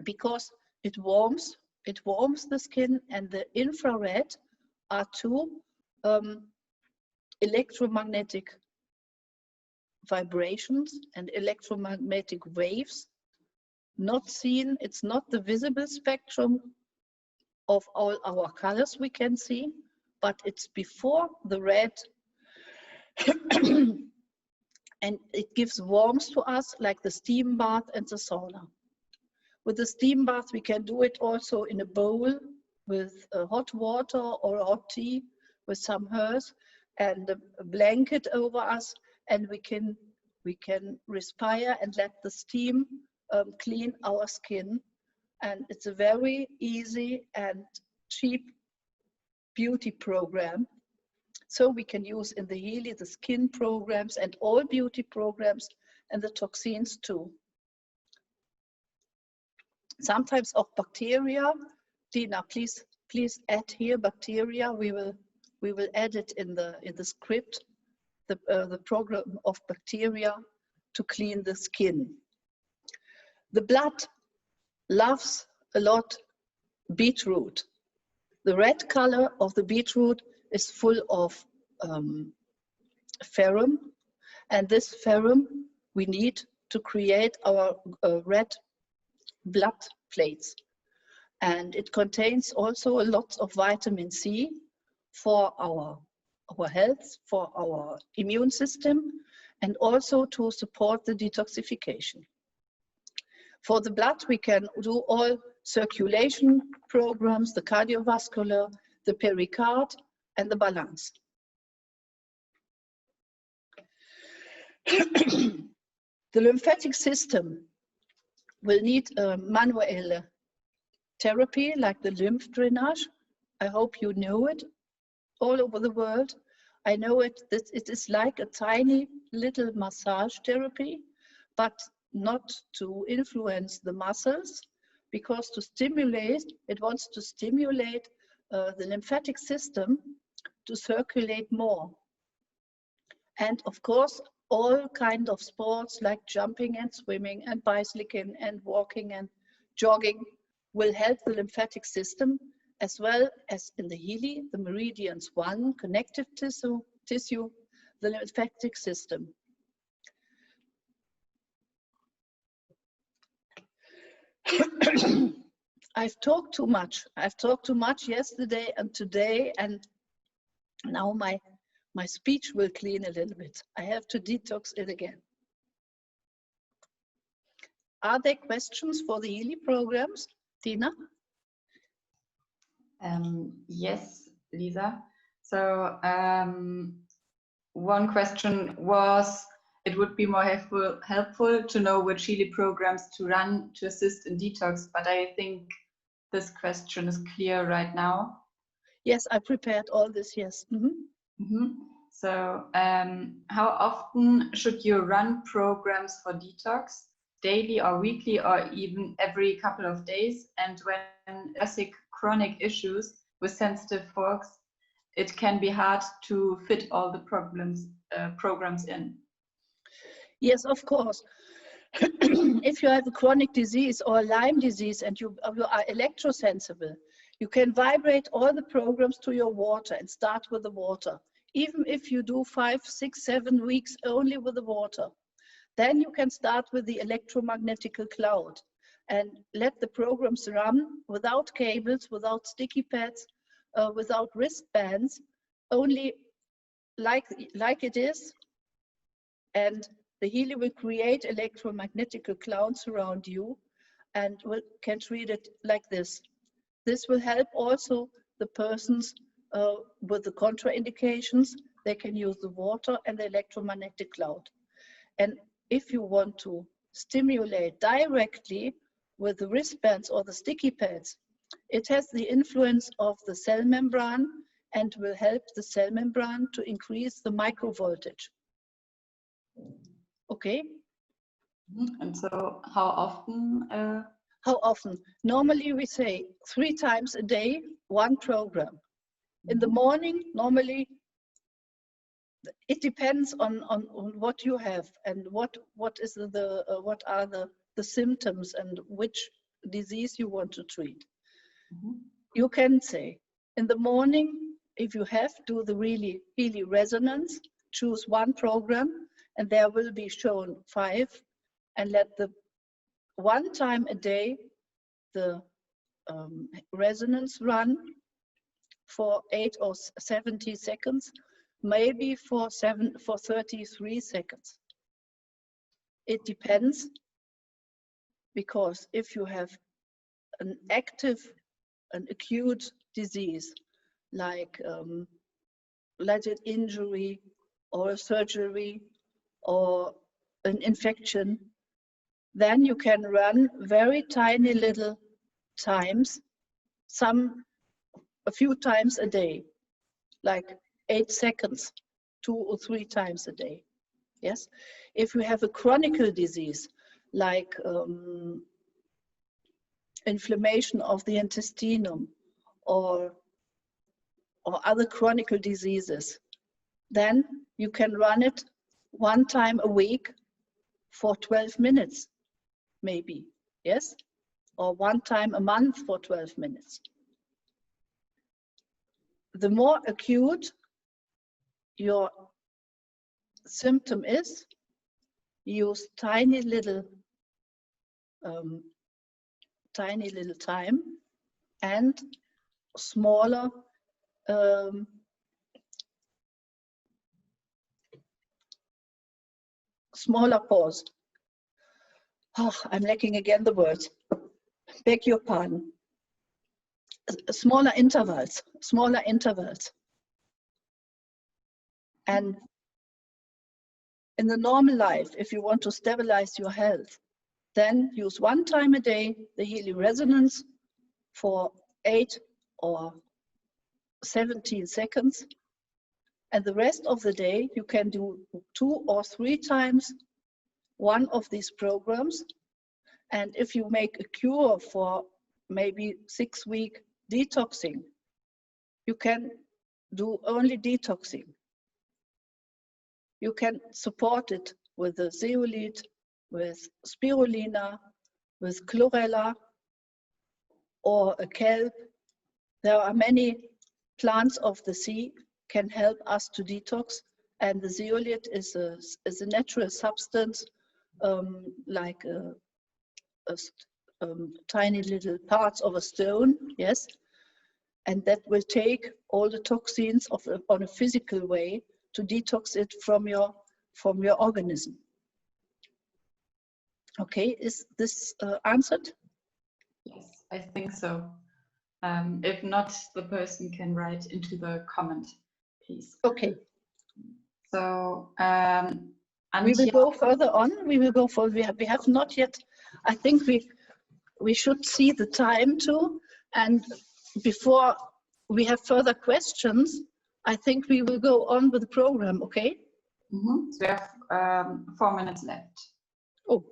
Because it warms the skin, and the infrared are two electromagnetic vibrations and electromagnetic waves not seen. It's not the visible spectrum of all our colors we can see, but it's before the red and it gives warmth to us, like the steam bath and the sauna. With the steam bath we can do it also in a bowl with hot water or hot tea with some herbs and a blanket over us, and we can respire and let the steam clean our skin. And it's a very easy and cheap beauty program. So we can use in the Healy the skin programs and all beauty programs and the toxins too. Sometimes of bacteria. Dina, please add here bacteria. We will add it in the script, the program of bacteria to clean the skin. The blood loves a lot beetroot. The red color of the beetroot is full of ferrum, and this ferrum we need to create our red blood plates. And it contains also a lot of vitamin C for our health, for our immune system, and also to support the detoxification. For the blood, we can do all circulation programs, the cardiovascular, the pericard, and the balance. The lymphatic system will need manual therapy, like the lymph drainage. I hope you know it all over the world. I know it is like a tiny little massage therapy, but not to influence the muscles, because it wants to stimulate the lymphatic system to circulate more. And of course, all kinds of sports like jumping and swimming and bicycling and walking and jogging will help the lymphatic system, as well as in the Healy, the meridians 1, connective tissue, the lymphatic system. I've talked too much. I've talked too much yesterday and today, and now my speech will clean a little bit. I have to detox it again. Are there questions for the Healy programs, Tina? Yes, Lisa. So one question was, it would be more helpful to know which Healy programs to run to assist in detox, but I think this question is clear right now. Yes, I prepared all this, yes. So how often should you run programs for detox? Daily or weekly or even every couple of days? And when classic chronic issues with sensitive folks, it can be hard to fit all the programs in. Yes, of course. If you have a chronic disease or a Lyme disease and you are electrosensible, you can vibrate all the programs to your water and start with the water. Even if you do 5, 6, 7 weeks only with the water, then you can start with the electromagnetic cloud and let the programs run without cables, without sticky pads, without wristbands, only like it is. And the Healy will create electromagnetic clouds around you and can treat it like this. This will help also the persons with the contraindications. They can use the water and the electromagnetic cloud. And if you want to stimulate directly with the wristbands or the sticky pads, it has the influence of the cell membrane and will help the cell membrane to increase the microvoltage. Okay? And so how often? How often? Normally we say 3 times a day, 1 program. In the morning, normally, it depends on what you have and what are the symptoms and which disease you want to treat. You can say in the morning, if you have, do the really Healy resonance, choose 1 program, and there will be shown 5, and let the 1 time a day the resonance run for 8 or 70 seconds, maybe for 33 seconds. It depends, because if you have an acute disease like alleged injury or a surgery or an infection, then you can run very tiny little times, a few times a day, like 8 seconds, 2 or 3 times a day. Yes, if you have a chronic disease like inflammation of the intestinum or other chronic diseases, then you can run it 1 time a week for 12 minutes, maybe, yes? Or 1 time a month for 12 minutes. The more acute your symptom is, use tiny little time and smaller pause. Oh, I'm lacking again the words. Beg your pardon. Smaller intervals. And in the normal life, if you want to stabilize your health, then use 1 time a day the Healy resonance for 8 or 17 seconds. And the rest of the day, you can do 2 or 3 times one of these programs. And if you make a cure for maybe 6-week detoxing, you can do only detoxing. You can support it with the zeolite, with spirulina, with chlorella, or a kelp. There are many plants of the sea can help us to detox, and the zeolite is a natural substance, like tiny little parts of a stone, yes, and that will take all the toxins on a physical way to detox it from your organism. Okay, is this answered? Yes, I think so. If not, the person can write into the comment piece. Okay. So We will Antje, go further on. We will go for. We have not yet. I think we should see the time too. And before we have further questions, I think we will go on with the program. Okay. so we have 4 minutes left. Oh.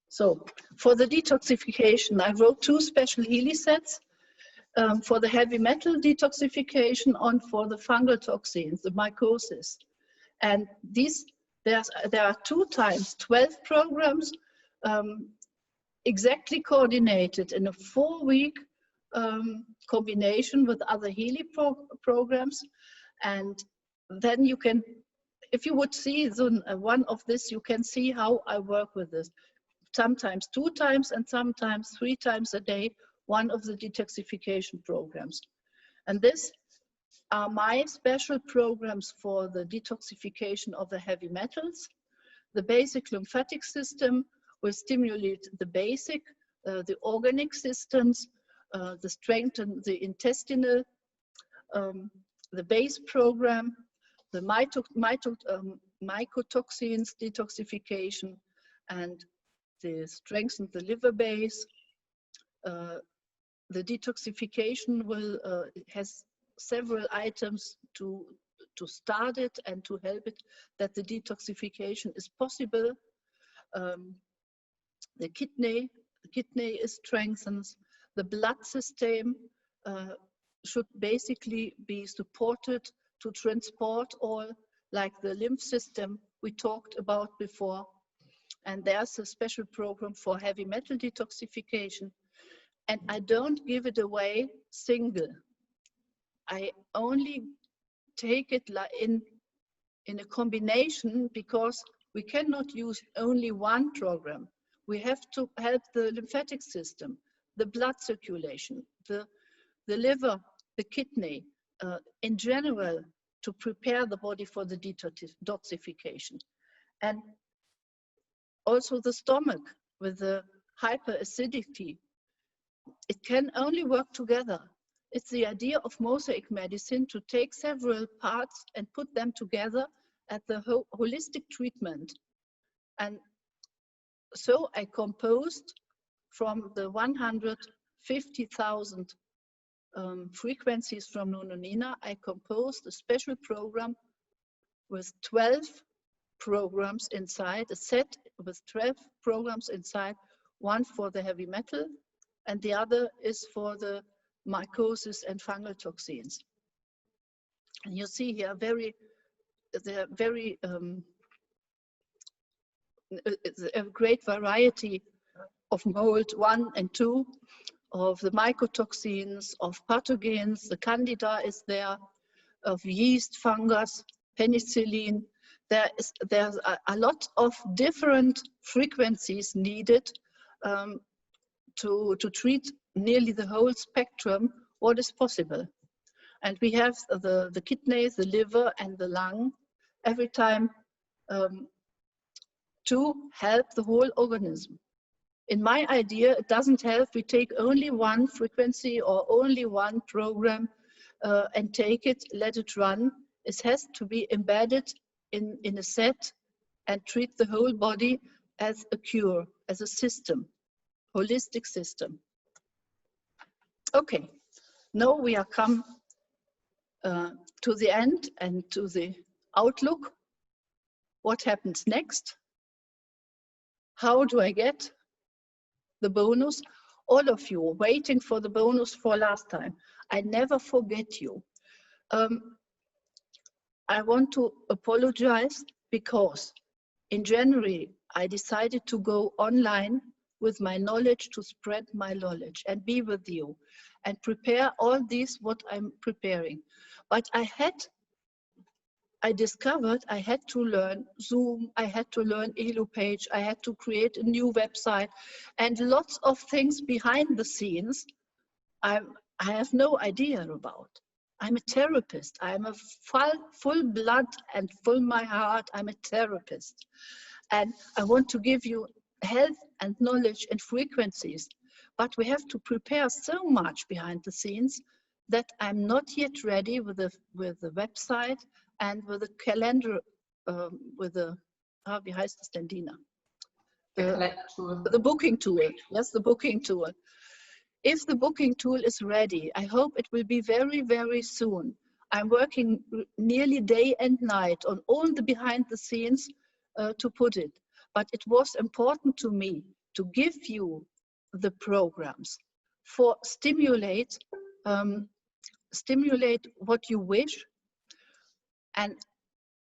So for the detoxification, I wrote 2 special Healy sets. For the heavy metal detoxification and for the fungal toxins, the mycosis. And these, there are 2 times 12 programs exactly coordinated in a 4-week combination with other Healy programs. And then you can, if you would see one of this, you can see how I work with this. Sometimes 2 times and sometimes 3 times a day, one of the detoxification programs. And this are my special programs for the detoxification of the heavy metals. The basic lymphatic system will stimulate the basic, the organic systems, the strengthen the intestinal, the base program, the mycotoxins detoxification, and the strengthen the liver base. The detoxification will has several items to start it and to help it that the detoxification is possible. The kidney is strengthened. The blood system should basically be supported to transport all, like the lymph system we talked about before. And there's a special program for heavy metal detoxification. And I don't give it away single. I only take it in a combination because we cannot use only one program. We have to help the lymphatic system, the blood circulation, the liver, the kidney, in general, to prepare the body for the detoxification. And also the stomach with the hyperacidity. It can only work together. It's the idea of Mosaik medicine to take several parts and put them together at the holistic treatment. And so I composed from the 150,000 frequencies from Nononina, I composed a special program with 12 programs inside, a set with 12 programs inside, one for the heavy metal, and the other is for the mycosis and fungal toxins. And you see here a great variety of mold 1 and 2, of the mycotoxins, of pathogens. The candida is there, of yeast, fungus, penicillin. There's a lot of different frequencies needed to treat nearly the whole spectrum, what is possible. And we have the kidneys, the liver, and the lung every time to help the whole organism. In my idea, it doesn't help we take only one frequency or only one program and take it, let it run. It has to be embedded in a set and treat the whole body as a cure, as a system, holistic system. Okay, now we are come to the end and to the outlook. What happens next? How do I get the bonus? All of you waiting for the bonus for last time. I never forget you. I want to apologize because in January, I decided to go online with my knowledge to spread my knowledge and be with you and prepare all this, what I'm preparing. But I discovered I had to learn Zoom, I had to learn Healy-ABC, I had to create a new website and lots of things behind the scenes I have no idea about. I'm a therapist. I'm a full blood and full my heart. I'm a therapist. And I want to give you health and knowledge and frequencies. But we have to prepare so much behind the scenes that I'm not yet ready with the website and with the calendar, with the, wie heißt das denn, Dina? The booking tool. Yes, the booking tool. If the booking tool is ready, I hope it will be very, very soon. I'm working nearly day and night on all the behind the scenes to put it. But it was important to me to give you the programs for stimulate what you wish, and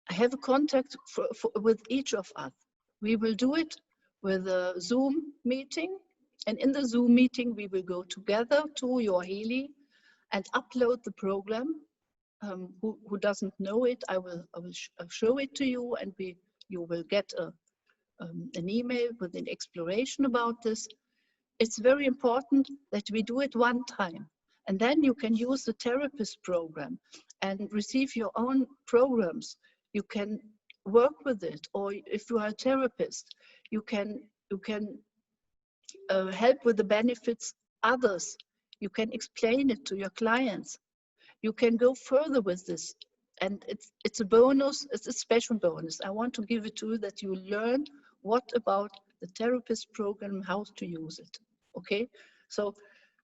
have a contact with each of us. We will do it with a Zoom meeting, and in the Zoom meeting we will go together to your Healy and upload the program. Who doesn't know it, I will show it to you, and you will get an email with an exploration about this. It's very important that we do it one time, and then you can use the therapist program and receive your own programs. You can work with it, or if you are a therapist, you can help with the benefits others. You can explain it to your clients. You can go further with this, and it's a bonus. It's a special bonus. I want to give it to you that you learn what about the therapist program, how to use it. Okay, so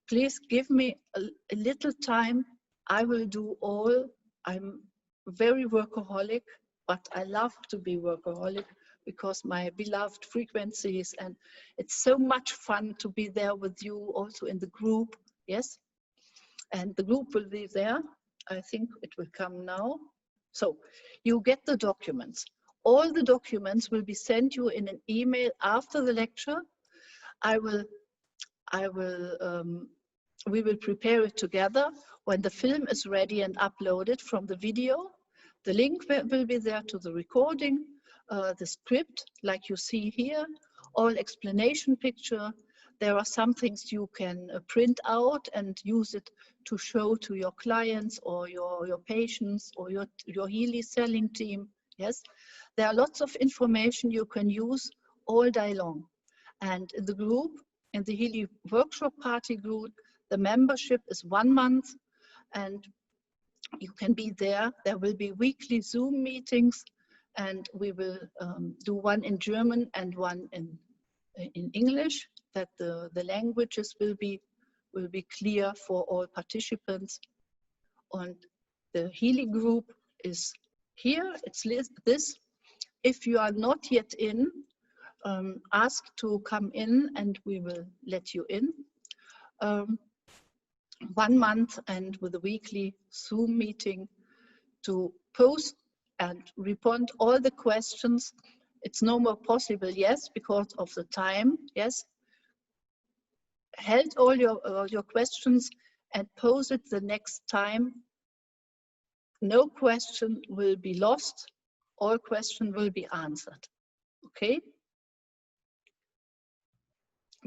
please give me a little time. I will do all. I'm very workaholic, but I love to be workaholic because my beloved frequencies, and it's so much fun to be there with you also in the group. Yes, and the group will be there. I think it will come now. So you get the documents. All the documents will be sent you in an email after the lecture. We will prepare it together. When the film is ready and uploaded from the video, the link will be there to the recording, the script, like you see here, all explanation picture. There are some things you can print out and use it to show to your clients or your patients or your Healy selling team. Yes, there are lots of information you can use all day long. And in the group, in the Healy workshop party group, the membership is 1 month, and you can be there. There will be weekly Zoom meetings, and we will do one in German and one in English, that the languages will be clear for all participants. And the Healy group is here. It's this. If you are not yet in, ask to come in and we will let you in. 1 month, and with a weekly Zoom meeting to post and respond all the questions. It's no more possible, yes, because of the time, yes. Held all your questions and pose it the next time. No question will be lost. All questions will be answered. Okay?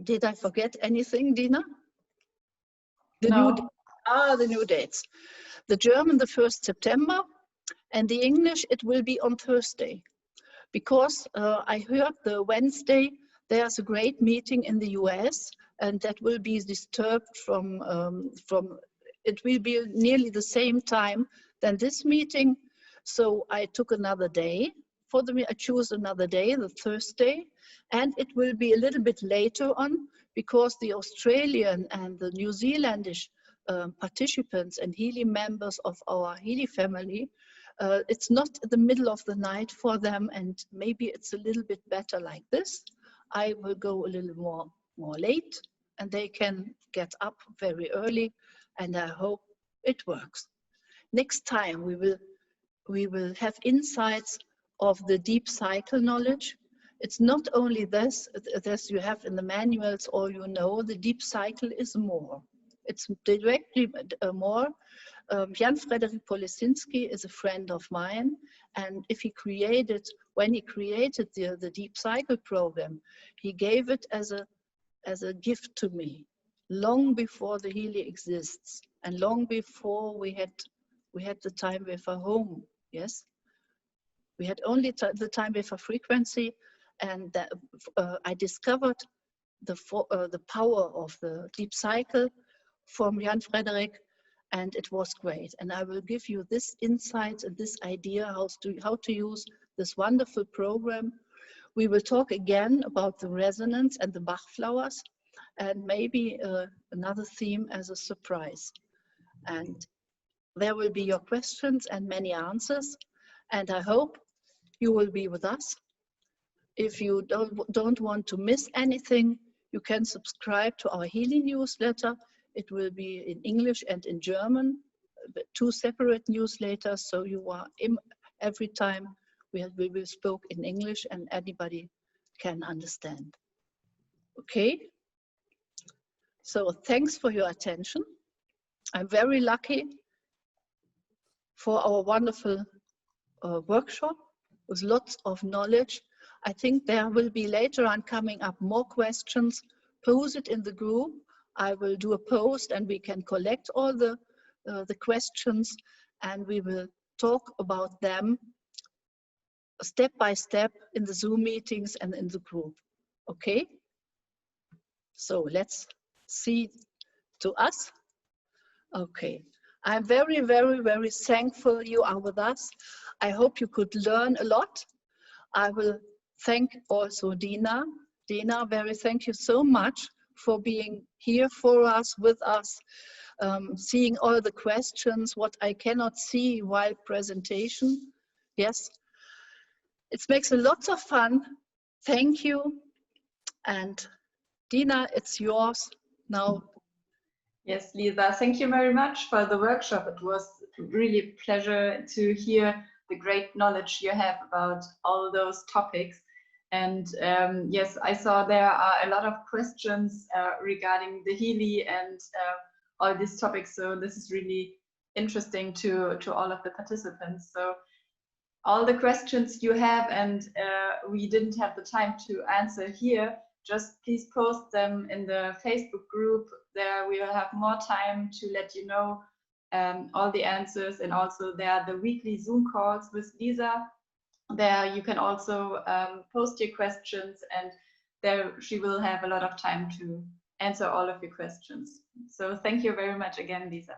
Did I forget anything, Dina? No. The new dates. The German, the 1st September, and the English, it will be on Thursday. Because I heard the Wednesday, there's a great meeting in the US, and that will be disturbed from it will be nearly the same time than this meeting. So I took another day for the, I choose another day, the Thursday, and it will be a little bit later on because the Australian and the New Zealandish participants and Healy members of our Healy family, it's not the middle of the night for them, and maybe it's a little bit better like this. I will go a little more late, and they can get up very early, and I hope it works. Next time we will have insights of the deep cycle knowledge. It's not only this you have in the manuals, or you know, the deep cycle is more. It's directly more. Jan Frederick Polisinski is a friend of mine, and when he created the Deep Cycle program, he gave it as a gift to me, long before the Healy exists, and long before we had the time wafer home. Yes, we had only the time wafer frequency, and I discovered the power of the deep cycle from Jan Frederick, and it was great. And I will give you this insights and this idea how to use this wonderful program. We will talk again about the resonance and the Bach flowers, and maybe another theme as a surprise. And there will be your questions and many answers, and I hope you will be with us. If you don't want to miss anything, you can subscribe to our Healy newsletter. It will be in English and in German, 2 separate newsletters, so you are every time we will speak in English and anybody can understand. Okay, so thanks for your attention. I'm very lucky for our wonderful workshop with lots of knowledge. I think there will be later on coming up more questions. Post it in the group. I will do a post and we can collect all the questions and we will talk about them step by step in the Zoom meetings and in the group. Okay? So let's see to us. Okay. I'm very, very, very thankful you are with us. I hope you could learn a lot. I will thank also Dina. Dina, thank you so much for being here for us, with us, seeing all the questions, what I cannot see while presentation. Yes, it makes a lot of fun. Thank you. And Dina, it's yours now. Yes, Lisa, thank you very much for the workshop. It was really a pleasure to hear the great knowledge you have about all those topics. And yes, I saw there are a lot of questions regarding the Healy and all these topics. So this is really interesting to all of the participants. So all the questions you have and we didn't have the time to answer here, just please post them in the Facebook group. There we will have more time to let you know all the answers, and also there are the weekly Zoom calls with Lisa. There you can also post your questions, and there she will have a lot of time to answer all of your questions. So thank you very much again, Lisa.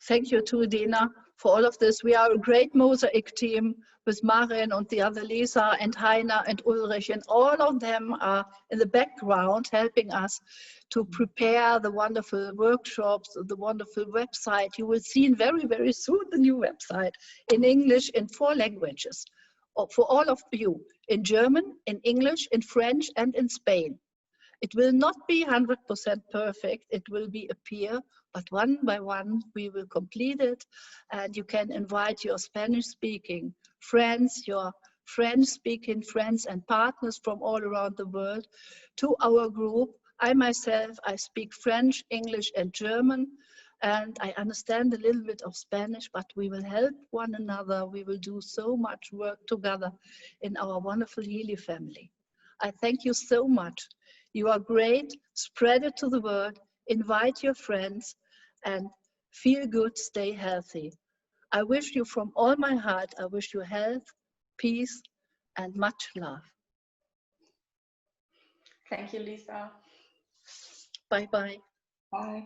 Thank you too, Dina, for all of this. We are a great Mosaik team with Maren and the other Lisa and Heiner and Ulrich, and all of them are in the background helping us to prepare the wonderful workshops, the wonderful website. You will see very, very soon the new website in English in 4 languages for all of you, in German, in English, in French, and in Spain. It will not be 100% perfect, it will be appear, but one by one we will complete it, and you can invite your Spanish-speaking friends, your French-speaking friends and partners from all around the world to our group. I myself, I speak French, English and German, and I understand a little bit of Spanish, but we will help one another. We will do so much work together in our wonderful Healy family. I thank you so much. You are great. Spread it to the world. Invite your friends and feel good, stay healthy. I wish you from all my heart, I wish you health, peace, and much love. Thank you, Lisa. Bye-bye. Bye.